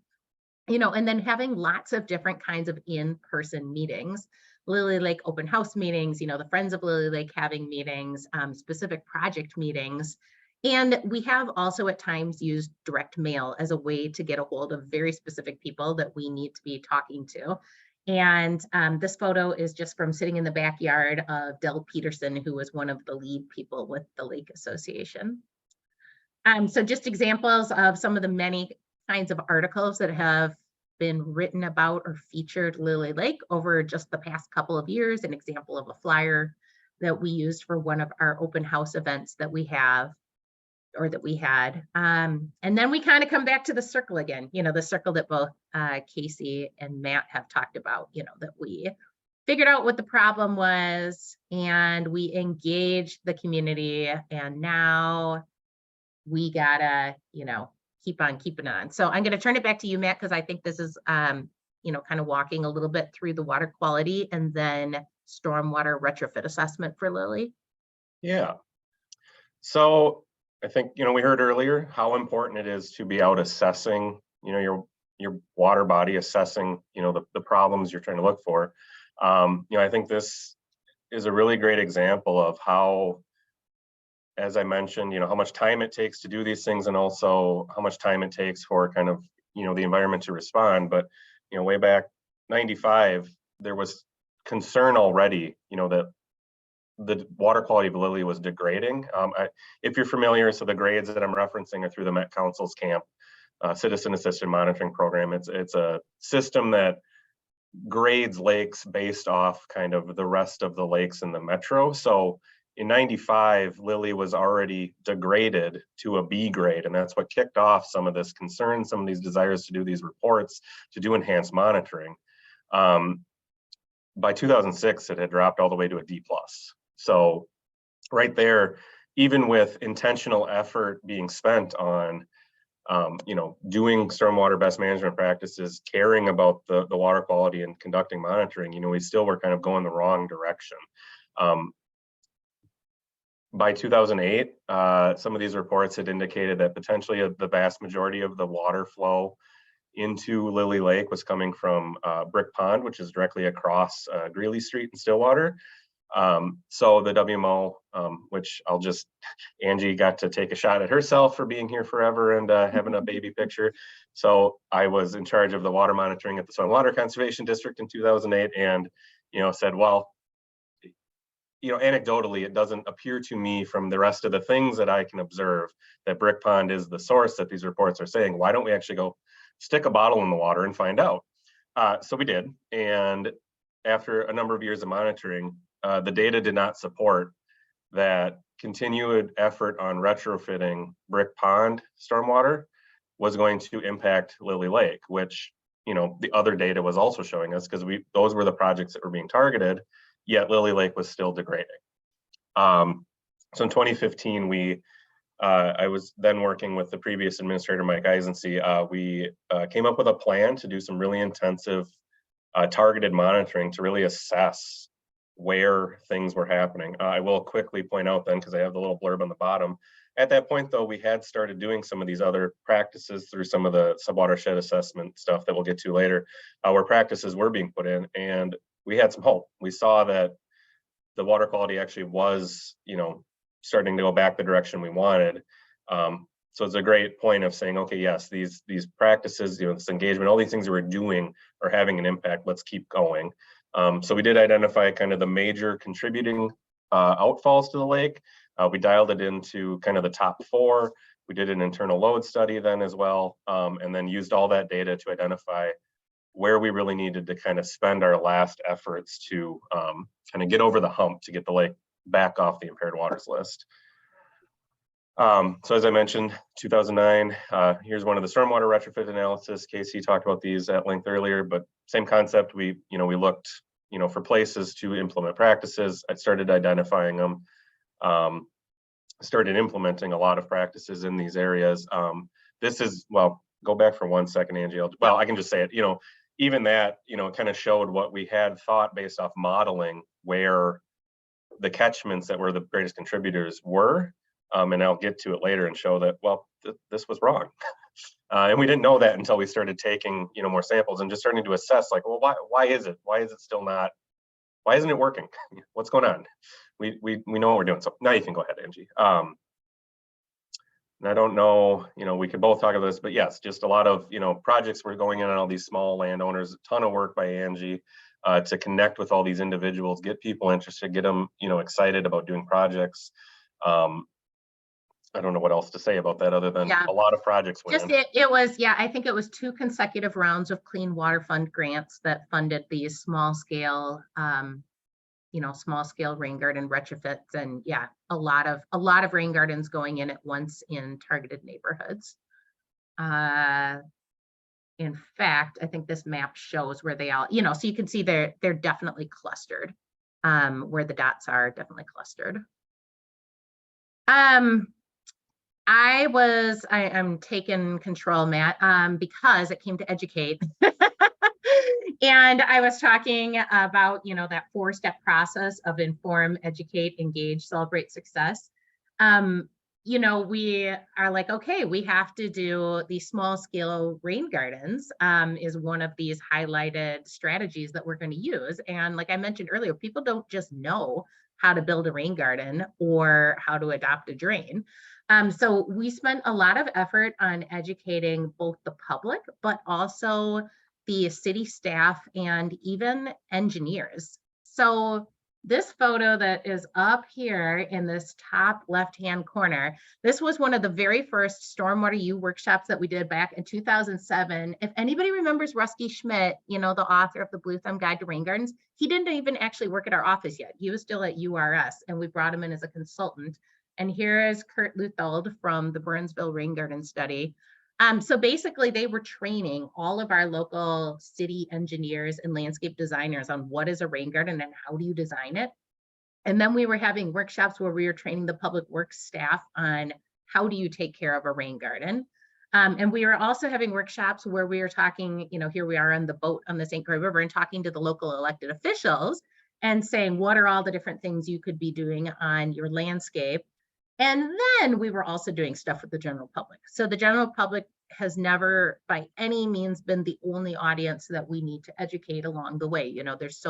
And then having lots of different kinds of in-person meetings, Lily Lake open house meetings, the Friends of Lily Lake having meetings, specific project meetings. And we have also at times used direct mail as a way to get a hold of very specific people that we need to be talking to. And this photo is just from sitting in the backyard of Del Peterson, who was one of the lead people with the Lake Association. So just examples of some of the many kinds of articles that have been written about or featured Lily Lake over just the past couple of years. An example of a flyer that we used for one of our open house events that we have, or that we had. And then we kind of come back to the circle again, the circle that both Casey and Matt have talked about, that we figured out what the problem was and we engaged the community, and now we gotta, keep on keeping on. So I'm going to turn it back to you, Matt, because I think this is, kind of walking a little bit through the water quality and then stormwater retrofit assessment for Lily. Yeah. So I think, we heard earlier how important it is to be out assessing, your water body, assessing, the problems you're trying to look for. I think this is a really great example of how, as I mentioned, how much time it takes to do these things, and also how much time it takes for kind of, the environment to respond. But, way back 95, there was concern already, that the water quality of Lily was degrading. If you're familiar, so the grades that I'm referencing are through the Met Council's CAMP, Citizen Assisted Monitoring Program. It's a system that grades lakes based off kind of the rest of the lakes in the metro. So in 95, Lily was already degraded to a B grade, and that's what kicked off some of this concern, some of these desires to do these reports, to do enhanced monitoring. By 2006, it had dropped all the way to a D+. So right there, even with intentional effort being spent on, doing stormwater best management practices, caring about the water quality and conducting monitoring, we still were kind of going the wrong direction. By 2008, some of these reports had indicated that potentially the vast majority of the water flow into Lily Lake was coming from Brick Pond, which is directly across Greeley Street in Stillwater. So the WMO, which Angie got to take a shot at herself for being here forever and having a baby picture. So I was in charge of the water monitoring at the Water Conservation District in 2008, and, said, well, anecdotally, it doesn't appear to me from the rest of the things that I can observe that Brick Pond is the source that these reports are saying. Why don't we actually go stick a bottle in the water and find out? So we did. And after a number of years of monitoring, the data did not support that continued effort on retrofitting Brick Pond stormwater was going to impact Lily Lake, which, the other data was also showing us, because those were the projects that were being targeted, yet Lily Lake was still degrading. So in 2015, I was then working with the previous administrator, Mike Eisensee. We came up with a plan to do some really intensive targeted monitoring to really assess where things were happening. I will quickly point out then, because I have the little blurb on the bottom. At that point, though, we had started doing some of these other practices through some of the sub-watershed assessment stuff that we'll get to later, where practices were being put in, and we had some hope. We saw that the water quality actually was, starting to go back the direction we wanted. So it's a great point of saying, okay, yes, these practices, this engagement, all these things that we're doing are having an impact. Let's keep going. So we did identify kind of the major contributing outfalls to the lake. We dialed it into kind of the top 4. We did an internal load study then as well, and then used all that data to identify where we really needed to kind of spend our last efforts to kind of get over the hump to get the lake back off the impaired waters list. So as I mentioned, 2009, here's one of the stormwater retrofit analysis. Casey talked about these at length earlier, but same concept. We looked, for places to implement practices. I started identifying them, started implementing a lot of practices in these areas. This is, well, go back for 1 second, Angie. I can just say it, even that, kind of showed what we had thought based off modeling where the catchments that were the greatest contributors were. And I'll get to it later and show that, well, this was wrong. And we didn't know that until we started taking, more samples and just starting to assess, like, well, why is it? Why is it still not? Why isn't it working? What's going on? We know what we're doing. So now you can go ahead, Angie. And I don't know, we could both talk about this, but yes, just a lot of, projects were going in on all these small landowners, a ton of work by Angie to connect with all these individuals, get people interested, get them, excited about doing projects. I don't know what else to say about that other than a lot of projects went in. It was, I think it was 2 consecutive rounds of Clean Water Fund grants that funded these small scale small scale rain garden retrofits, and yeah, a lot of rain gardens going in at once in targeted neighborhoods. In fact, I think this map shows where they all, so you can see they're definitely clustered, where the dots are definitely clustered. I'm taking control, Matt, because it came to educate. And I was talking about, that 4-step process of inform, educate, engage, celebrate success. We are like, okay, we have to do these small scale rain gardens, is one of these highlighted strategies that we're going to use. And like I mentioned earlier, people don't just know how to build a rain garden or how to adopt a drain. So we spent a lot of effort on educating both the public, but also the city staff and even engineers. So this photo that is up here in this top left-hand corner, this was one of the very first Stormwater U workshops that we did back in 2007. If anybody remembers Rusty Schmidt, the author of the Blue Thumb Guide to Rain Gardens, he didn't even actually work at our office yet. He was still at URS, and we brought him in as a consultant. And here is Kurt Luthold from the Burnsville Rain Garden Study. So basically they were training all of our local city engineers and landscape designers on what is a rain garden and how do you design it. And then we were having workshops where we were training the public works staff on how do you take care of a rain garden. And we were also having workshops where we were talking, here we are on the boat on the St. Croix River and talking to the local elected officials and saying, what are all the different things you could be doing on your landscape? And then we were also doing stuff with the general public. So the general public has never by any means been the only audience that we need to educate along the way. There's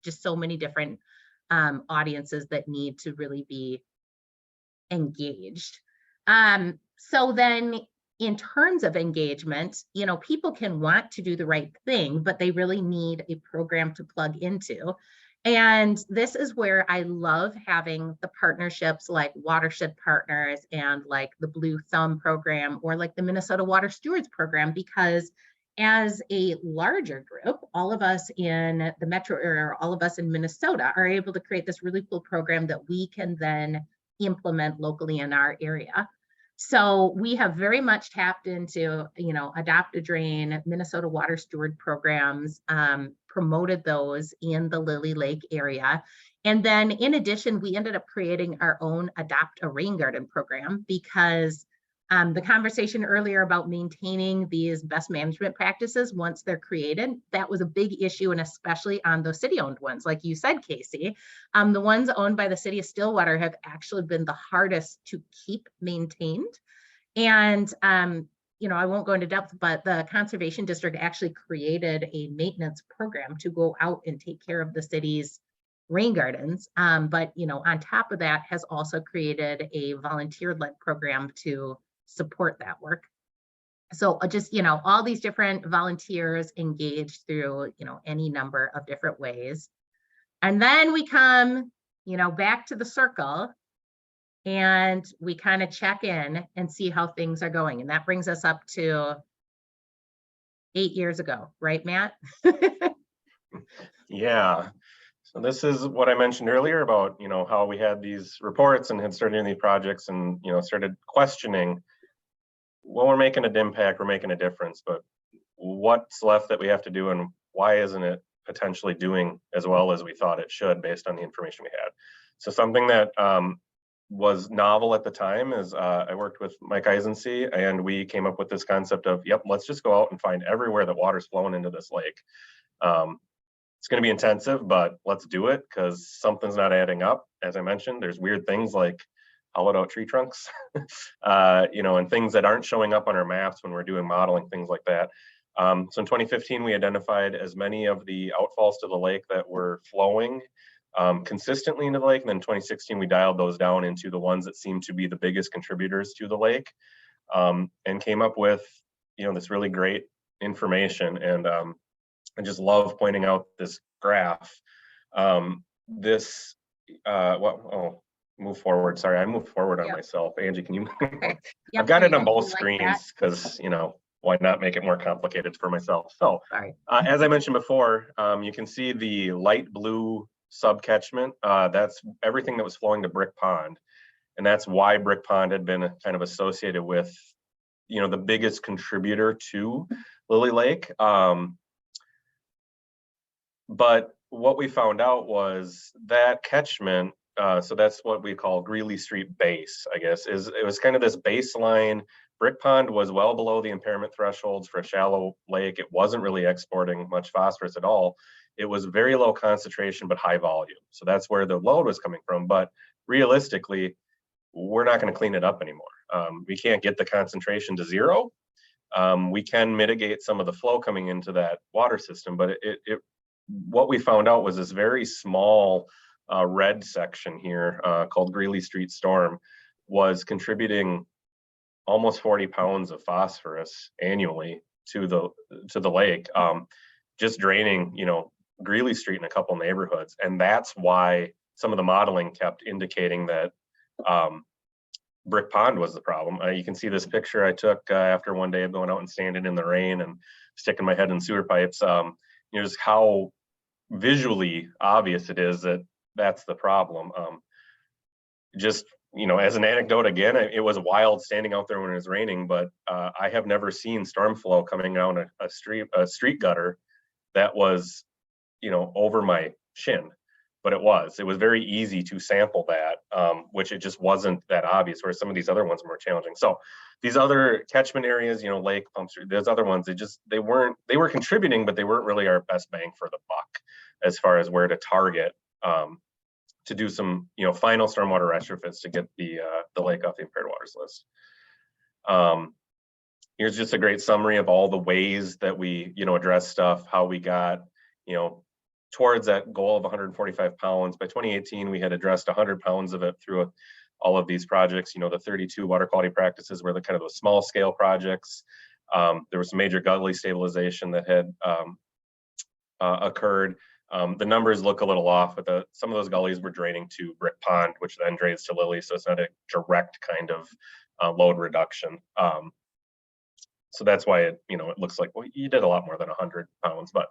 just so many different audiences that need to really be engaged. So then in terms of engagement, people can want to do the right thing, but they really need a program to plug into. And this is where I love having the partnerships like Watershed Partners and like the Blue Thumb program or like the Minnesota Water Stewards program, because as a larger group, all of us in the metro area, all of us in Minnesota are able to create this really cool program that we can then implement locally in our area. So we have very much tapped into, Adopt a Drain, Minnesota Water Steward programs, promoted those in the Lily Lake area. And then in addition, we ended up creating our own Adopt a Rain Garden program because the conversation earlier about maintaining these best management practices once they're created, that was a big issue, and especially on those city-owned ones. Like you said, Casey, the ones owned by the city of Stillwater have actually been the hardest to keep maintained. And I won't go into depth, but the Conservation District actually created a maintenance program to go out and take care of the city's rain gardens. But on top of that, has also created a volunteer-led program to support that work. So just, all these different volunteers engaged through, any number of different ways. And then we come, back to the circle and we kind of check in and see how things are going. And that brings us up to 8 years ago, right, Matt? Yeah. So this is what I mentioned earlier about, how we had these reports and had started doing these projects and, started questioning, well, we're making an impact, we're making a difference, but what's left that we have to do and why isn't it potentially doing as well as we thought it should based on the information we had? So something that was novel at the time is I worked with Mike Eisensee and we came up with this concept of, let's just go out and find everywhere that water's flowing into this lake. It's going to be intensive, but let's do it because something's not adding up. As I mentioned, there's weird things like hollowed out tree trunks, and things that aren't showing up on our maps when we're doing modeling, things like that. So in 2015, we identified as many of the outfalls to the lake that were flowing consistently into the lake. And then in 2016, we dialed those down into the ones that seemed to be the biggest contributors to the lake, and came up with, this really great information. And I just love pointing out this graph. Move forward. Sorry, I moved forward on myself. Angie, can you? Okay. I've got it on both screens because, why not make it more complicated for myself? So as I mentioned before, you can see the light blue subcatchment. That's everything that was flowing to Brick Pond. And that's why Brick Pond had been kind of associated with, the biggest contributor to Lily Lake. But what we found out was that catchment, so that's what we call Greeley Street base, I guess, it was kind of this baseline. Brick Pond was well below the impairment thresholds for a shallow lake. It wasn't really exporting much phosphorus at all. It was very low concentration, but high volume. So that's where the load was coming from. But realistically, we're not going to clean it up anymore. We can't get the concentration to zero. We can mitigate some of the flow coming into that water system, but what we found out was this very small red section here called Greeley Street Storm was contributing almost 40 pounds of phosphorus annually to the lake, just draining, Greeley Street in a couple neighborhoods. And that's why some of the modeling kept indicating that Brick Pond was the problem. You can see this picture I took after one day of going out and standing in the rain and sticking my head in sewer pipes. Just how visually obvious it is that that's the problem. Just, as an anecdote, again, it was wild standing out there when it was raining, but I have never seen storm flow coming down a street gutter that was, over my shin. But it was very easy to sample that, which it just wasn't that obvious, whereas some of these other ones were more challenging. So these other catchment areas, Lake, Pump Street, those other ones, they were contributing, but they weren't really our best bang for the buck as far as where to target to do some, final stormwater retrofits to get the lake off the impaired waters list. Here's just a great summary of all the ways that we, address stuff, how we got, towards that goal of 145 pounds. By 2018, we had addressed 100 pounds of it through all of these projects. The 32 water quality practices were the kind of the small scale projects. There was some major gully stabilization that had occurred. The numbers look a little off, but some of those gullies were draining to Brick Pond, which then drains to Lily. So it's not a direct kind of load reduction. So that's why it looks like, well, you did a lot more than 100 pounds, but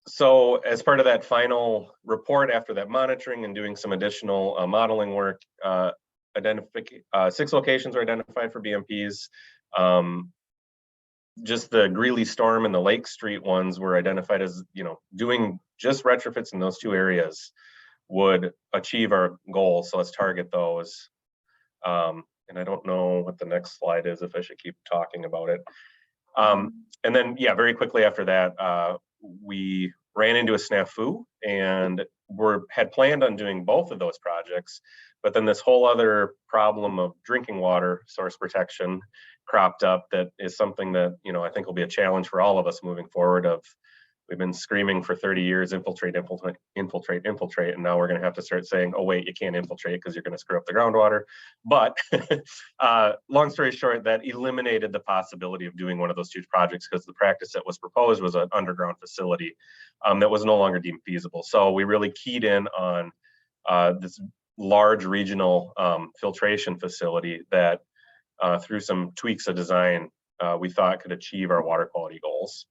so as part of that final report after that monitoring and doing some additional modeling work, 6 locations were identified for BMPs. Just the Greeley Storm and the Lake Street ones were identified as, doing just retrofits in those 2 areas would achieve our goal. So let's target those. And I don't know what the next slide is, if I should keep talking about it. And then, very quickly after that, we ran into a snafu and had planned on doing both of those projects, but then this whole other problem of drinking water source protection cropped up. That is something that, I think will be a challenge for all of us moving forward. We've been screaming for 30 years, infiltrate, infiltrate, infiltrate, infiltrate. And now we're going to have to start saying, oh, wait, you can't infiltrate because you're going to screw up the groundwater. But long story short, that eliminated the possibility of doing one of those 2 projects, because the practice that was proposed was an underground facility that was no longer deemed feasible. So we really keyed in on this large regional filtration facility that through some tweaks of design, we thought could achieve our water quality goals.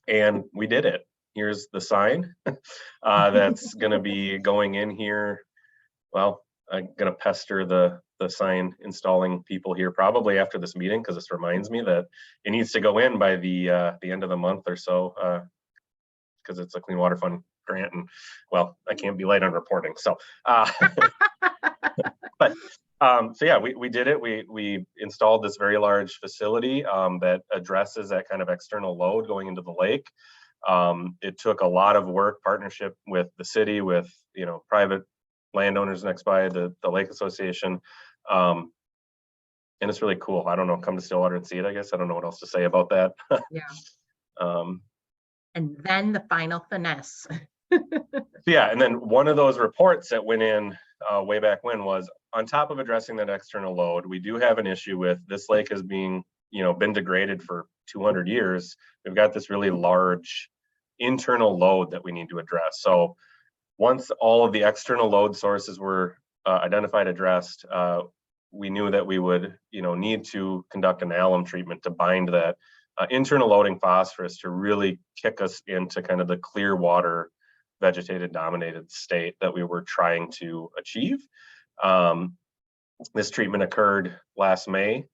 And we did it. Here's the sign that's going to be going in here. Well, I'm going to pester the sign installing people here probably after this meeting, because this reminds me that it needs to go in by the end of the month or so, because it's a Clean Water Fund grant. And well, I can't be late on reporting. So, but so yeah, we did it. We installed this very large facility that addresses that kind of external load going into the lake. It took a lot of work, partnership with the city, with private landowners next by the Lake Association, and it's really cool. I don't know, come to Stillwater and see it. I guess I don't know what else to say about that. Yeah. And then the final finesse. Yeah, and then one of those reports that went in way back when was, on top of addressing that external load, we do have an issue with this lake as being, been degraded for 200 years. We've got this really large internal load that we need to address. So once all of the external load sources were identified, addressed, we knew that we would, need to conduct an alum treatment to bind that internal loading phosphorus to really kick us into kind of the clear water vegetated dominated state that we were trying to achieve. This treatment occurred last May.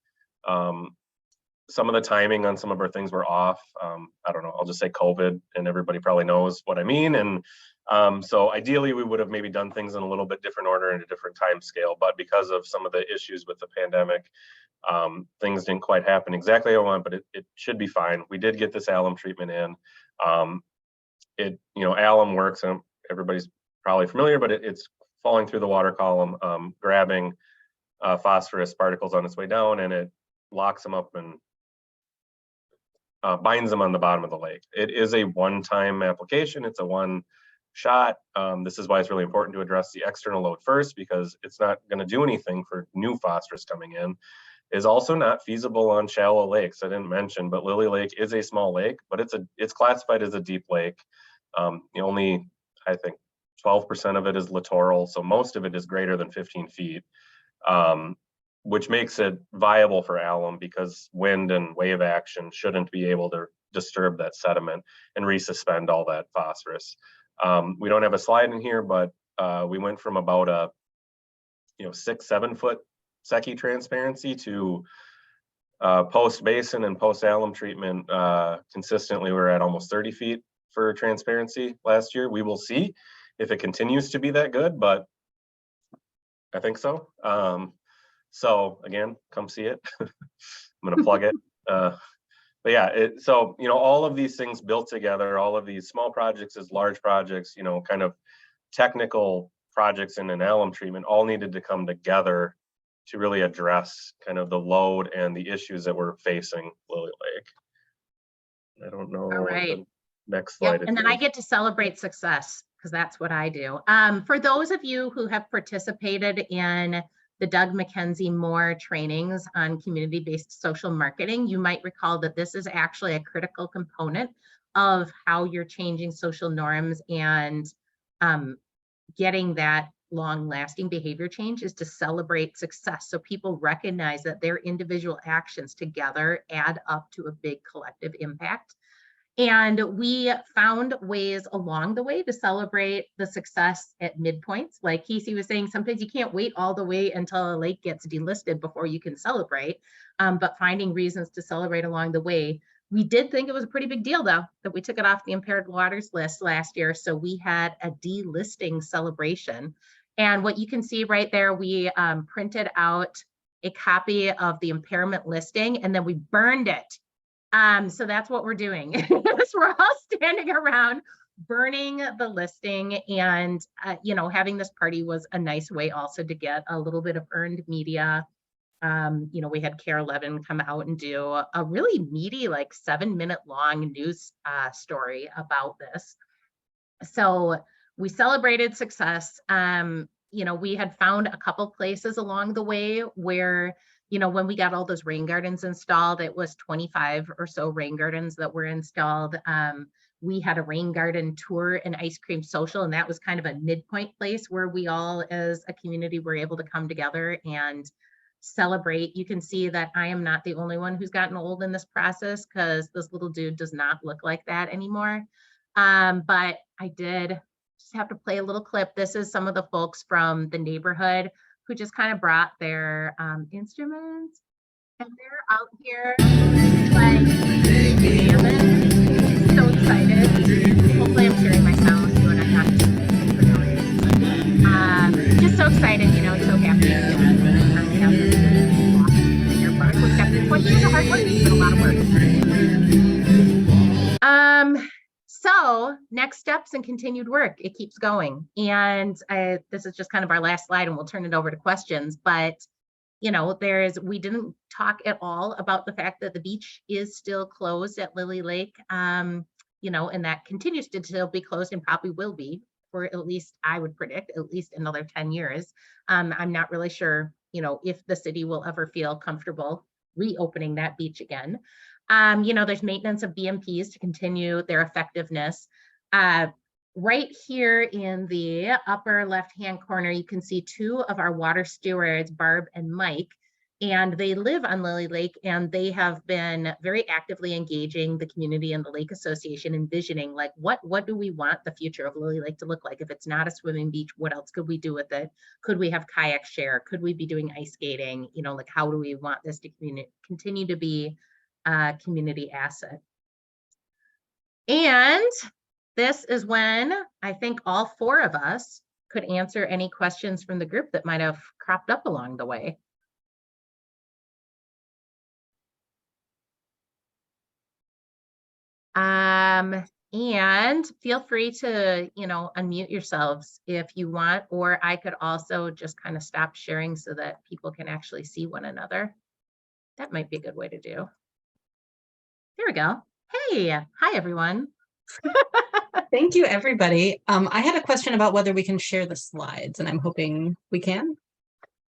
Some of the timing on some of our things were off. I don't know, I'll just say COVID, and everybody probably knows what I mean. And so ideally we would have maybe done things in a little bit different order and a different time scale, but because of some of the issues with the pandemic, things didn't quite happen exactly how I want, but it should be fine. We did get this alum treatment in. Alum works, and everybody's probably familiar, but it's falling through the water column, grabbing phosphorus particles on its way down, and it locks them up and binds them on the bottom of the lake. It is a one-time application. It's a one shot. This is why it's really important to address the external load first, because it's not going to do anything for new phosphorus coming in. Is also not feasible on shallow lakes. I didn't mention, but Lily Lake is a small lake, but it's classified as a deep lake. Only, I think, 12% of it is littoral, so most of it is greater than 15 feet, which makes it viable for alum because wind and wave action shouldn't be able to disturb that sediment and resuspend all that phosphorus. We don't have a slide in here, but we went from about a 6-7 foot Secchi transparency to post basin and post alum treatment. Consistently, we're at almost 30 feet for transparency last year. We will see if it continues to be that good, but I think so. So again, come see it. I'm going to plug it. But yeah, so all of these things built together, all of these small projects as large projects, kind of technical projects in an alum treatment, all needed to come together to really address kind of the load and the issues that we're facing Lily Lake. I don't know. All right. The next slide. Yep. And then I get to celebrate success because that's what I do. For those of you who have participated in the Doug McKenzie Moore trainings on community-based social marketing, you might recall that this is actually a critical component of how you're changing social norms and getting that long-lasting behavior change is to celebrate success. So people recognize that their individual actions together add up to a big collective impact. And we found ways along the way to celebrate the success at midpoints. Like Casey was saying, sometimes you can't wait all the way until a lake gets delisted before you can celebrate, but finding reasons to celebrate along the way. We did think it was a pretty big deal, though, that we took it off the impaired waters list last year. So we had a delisting celebration. And what you can see right there, we printed out a copy of the impairment listing, and then we burned it. So that's what we're doing. We're all standing around burning the listing, and having this party was a nice way also to get a little bit of earned media. We had Kara Levin come out and do a really meaty, like 7-minute long news story about this. So we celebrated success. We had found a couple places along the way where when we got all those rain gardens installed, it was 25 or so rain gardens that were installed. We had a rain garden tour and ice cream social, and that was kind of a midpoint place where we all as a community were able to come together and celebrate. You can see that I am not the only one who's gotten old in this process, because this little dude does not look like that anymore. But I did just have to play a little clip. This is some of the folks from the neighborhood who just kind of brought their instruments, and they're out here like jamming. So excited. Hopefully I'm sharing my sound so I'm not just so excited, so happy. It's 20 years of hard work, it's been a lot of work. So next steps and continued work, it keeps going. And this is just kind of our last slide, and we'll turn it over to questions. But, we didn't talk at all about the fact that the beach is still closed at Lily Lake, and that continues to still be closed and probably will be for at least, I would predict, at least another 10 years. I'm not really sure, if the city will ever feel comfortable reopening that beach again. There's maintenance of BMPs to continue their effectiveness. Right here in the upper left-hand corner, you can see two of our water stewards, Barb and Mike. and they live on Lily Lake, and they have been very actively engaging the community and the Lake Association, envisioning like what do we want the future of Lily Lake to look like? If it's not a swimming beach, what else could we do with it? Could we have kayak share? Could we be doing ice skating? You know, like how do we want this to continue to be a community asset? And this is when I think all four of us could answer any questions from the group that might have cropped up along the way. And feel free to, you know, unmute yourselves if you want, or I could also just kind of stop sharing so that people can actually see one another. That might be a good way to do. There we go. Hey, hi everyone. Thank you, everybody. I had a question about whether we can share the slides, and I'm hoping we can.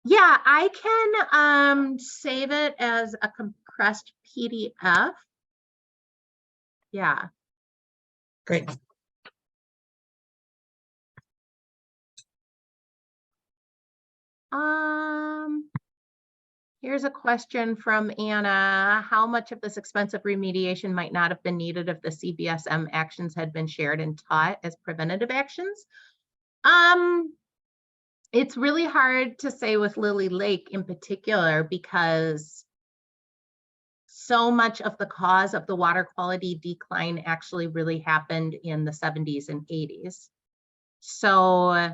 Yeah, I can save it as a compressed PDF. Yeah. Great. Here's a question from Anna. How much of this expensive remediation might not have been needed if the CBSM actions had been shared and taught as preventative actions? It's really hard to say with Lily Lake in particular, because so much of the cause of the water quality decline actually really happened in the 70s and 80s. So,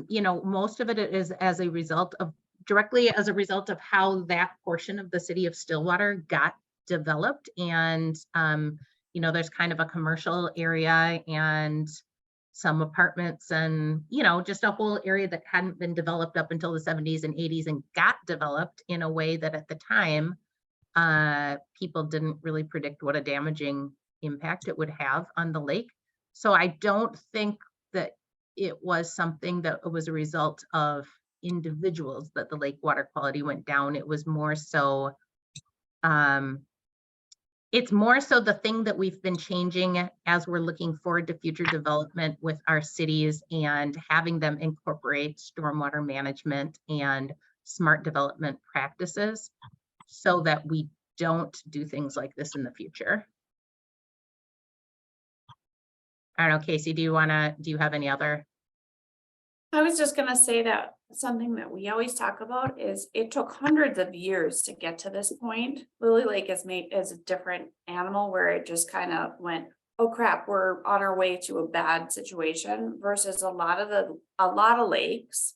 you know, most of it is as a result of directly as a result of how that portion of the city of Stillwater got developed. And, you know, there's kind of a commercial area and some apartments and, you know, just a whole area that hadn't been developed up until the 70s and 80s and got developed in a way that at the time, people didn't really predict what a damaging impact it would have on the lake. So I don't think that it was something that was a result of individuals that the lake water quality went down. It was more so, it's more so the thing that we've been changing as we're looking forward to future development with our cities and having them incorporate stormwater management and smart development practices so that we don't do things like this in the future. I don't know, Casey, do you have any other? I was just gonna say that something that we always talk about is it took hundreds of years to get to this point. Lily Lake is made as a different animal where it just kind of went, oh crap, we're on our way to a bad situation, versus a lot of lakes.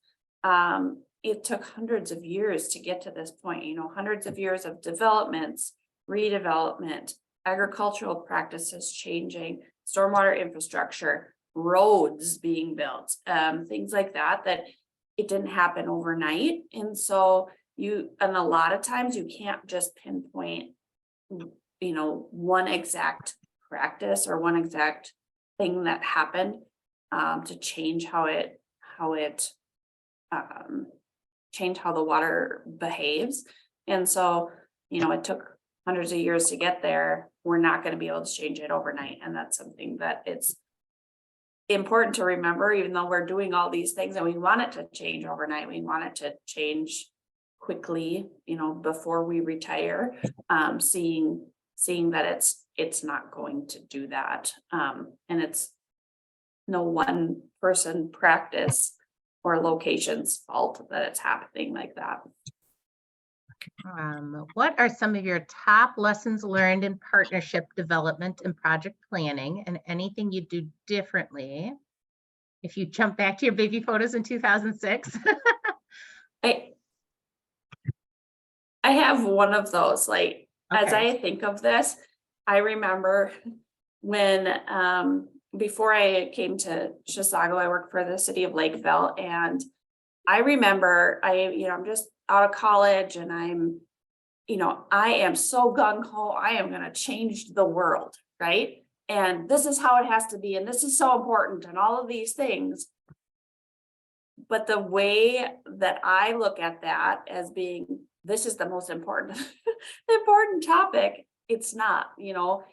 It took hundreds of years to get to this point, you know, hundreds of years of developments, redevelopment, agricultural practices changing, stormwater infrastructure, roads being built, things like that, that it didn't happen overnight. And so and a lot of times you can't just pinpoint, you know, one exact practice or one exact thing that happened to change change how the water behaves. And so, you know, it took hundreds of years to get there. We're not going to be able to change it overnight. And that's something that it's important to remember, even though we're doing all these things and we want it to change overnight, we want it to change quickly, you know, before we retire, seeing that it's not going to do that. And it's no one person practice or location's fault that it's happening like that. What are some of your top lessons learned in partnership development and project planning, and anything you do differently if you jump back to your baby photos in 2006? I have one of those, like, as I think of this, I remember when before I came to Chisago, I worked for the city of Lakeville, and I remember I'm just out of college and I am so gung-ho, I am going to change the world, right? And this is how it has to be, and this is so important, and all of these things. But the way that I look at that as being, this is the most important, important topic, it's not, you know,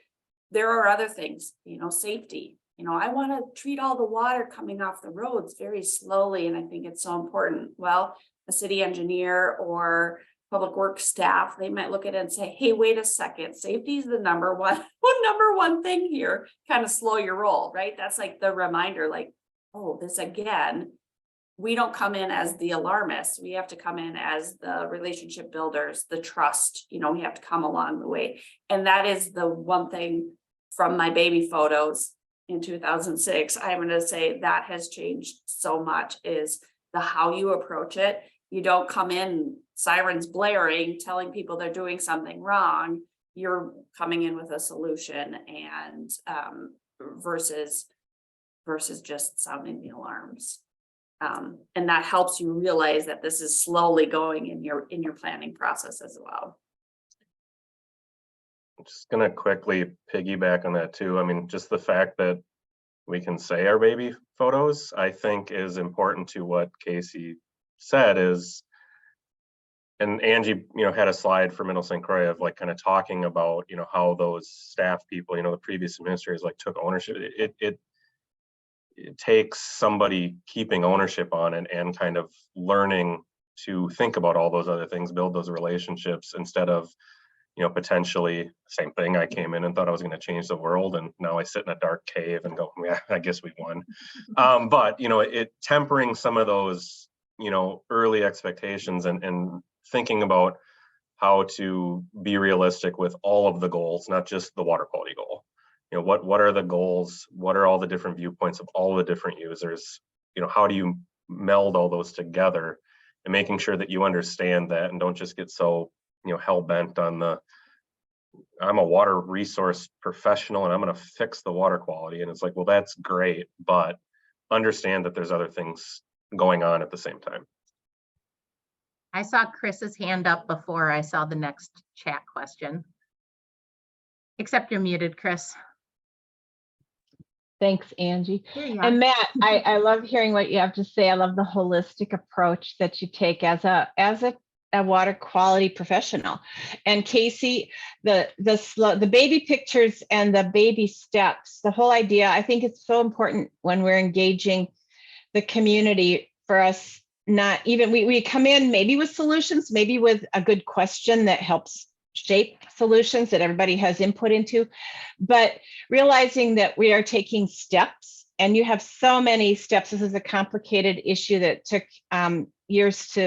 there are other things, you know, safety. You know, I want to treat all the water coming off the roads very slowly, and I think it's so important. Well, a city engineer or public works staff, they might look at it and say, hey, wait a second, safety is the number one thing here, kind of slow your roll, right? That's like the reminder, like, oh, this again. We don't come in as the alarmists. We have to come in as the relationship builders, the trust, we have to come along the way. And that is the one thing from my baby photos in 2006. I'm going to say that has changed so much, is the how you approach it. You don't come in sirens blaring, telling people they're doing something wrong. You're coming in with a solution, and versus just sounding the alarms. And that helps you realize that this is slowly going in your planning process as well. I'm just gonna quickly piggyback on that too. I mean, just the fact that we can say our baby photos, I think is important to what Casey said is, and Angie, had a slide for Middle St. Croix of like kind of talking about, how those staff people, the previous administrators like took ownership. It takes somebody keeping ownership on it and kind of learning to think about all those other things, build those relationships instead of, potentially same thing. I came in and thought I was going to change the world, and now I sit in a dark cave and go, yeah, I guess we won. But it tempering some of those, early expectations and thinking about how to be realistic with all of the goals, not just the water quality goal. What are the goals? What are all the different viewpoints of all the different users? How do you meld all those together, and making sure that you understand that and don't just get so, hell bent on I'm a water resource professional and I'm going to fix the water quality. And it's like, well, that's great, but understand that there's other things going on at the same time. I saw Chris's hand up before I saw the next chat question. Except you're muted, Chris. Thanks, Angie. Here you are. And Matt, I love hearing what you have to say. I love the holistic approach that you take as a water quality professional. And Casey, the baby pictures and the baby steps, the whole idea, I think it's so important when we're engaging the community for us. Not even we come in maybe with solutions, maybe with a good question that helps shape solutions that everybody has input into, but realizing that we are taking steps, and you have so many steps. This is a complicated issue that took years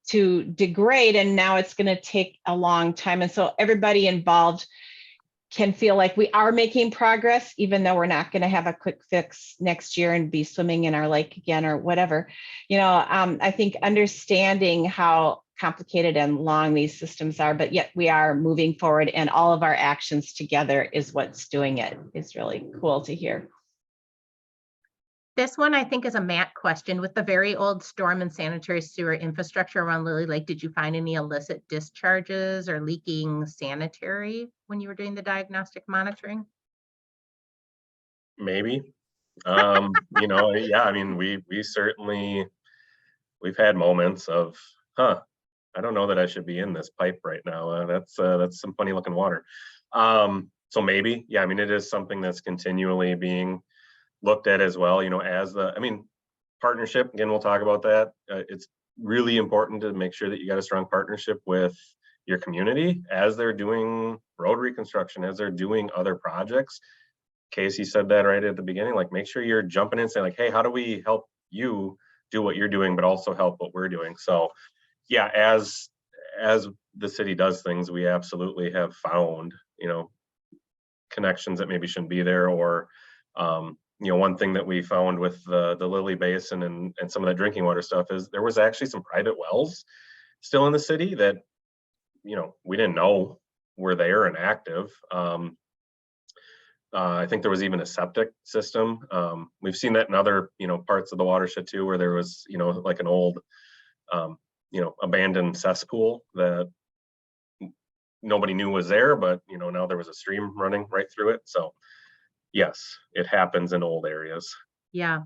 to degrade, and now it's going to take a long time. And so everybody involved can feel like we are making progress, even though we're not going to have a quick fix next year and be swimming in our lake again or whatever. I think understanding how complicated and long these systems are, but yet we are moving forward, and all of our actions together is what's doing it. It's really cool to hear. This one I think is a Matt question. With the very old storm and sanitary sewer infrastructure around Lily Lake, did you find any illicit discharges or leaking sanitary when you were doing the diagnostic monitoring? Maybe. Yeah, I mean, we certainly, we've had moments of, I don't know that I should be in this pipe right now. That's some funny looking water. So maybe, yeah, I mean, it is something that's continually being looked at as well, as partnership, again, we'll talk about that. It's really important to make sure that you got a strong partnership with your community as they're doing road reconstruction, as they're doing other projects. Casey said that right at the beginning, like, make sure you're jumping in and saying like, hey, how do we help you do what you're doing, but also help what we're doing? So yeah, as the city does things, we absolutely have found, connections that maybe shouldn't be there, or, one thing that we found with the Lily Basin and some of that drinking water stuff is there was actually some private wells still in the city that, we didn't know were there and active. I think there was even a septic system. We've seen that in other, parts of the watershed too, where there was, like an old, abandoned cesspool that nobody knew was there, but now there was a stream running right through it. So yes, it happens in old areas. Yeah,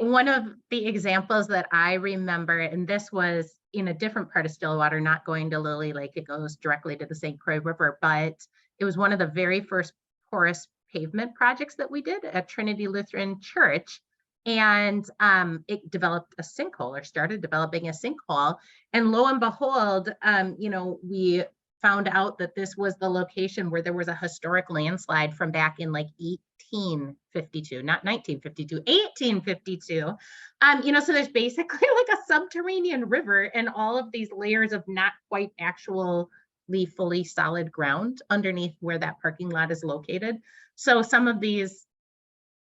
one of the examples that I remember, and this was in a different part of Stillwater, not going to Lily Lake, it goes directly to the St. Croix River, but it was one of the very first porous pavement projects that we did at Trinity Lutheran Church. And it developed a sinkhole, or started developing a sinkhole. And lo and behold, we found out that this was the location where there was a historic landslide from back in like 1852, not 1952, 1852. So there's basically like a subterranean river and all of these layers of not quite actually fully solid ground underneath where that parking lot is located. So some of these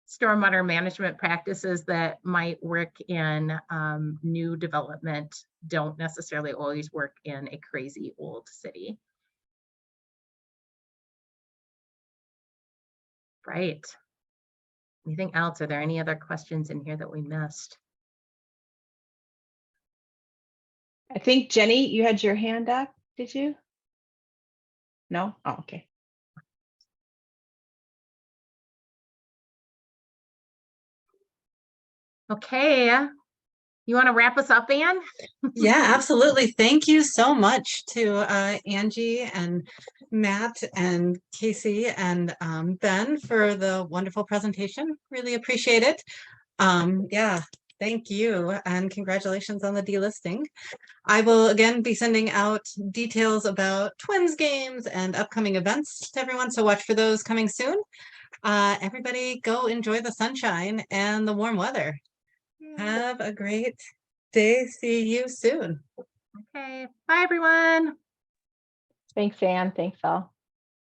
stormwater management practices that might work in new development don't necessarily always work in a crazy old city. Right. Anything else? Are there any other questions in here that we missed? I think Jenny, you had your hand up, did you? No? Oh, okay. Okay. You want to wrap us up, Anne? Yeah, absolutely. Thank you so much to Angie and Matt and Casey and Ben for the wonderful presentation. Really appreciate it. Yeah, thank you and congratulations on the delisting. I will again be sending out details about Twins games and upcoming events to everyone, so watch for those coming soon. Everybody go enjoy the sunshine and the warm weather. Have a great day. See you soon. Okay. Bye, everyone. Thanks, Anne. Thanks all.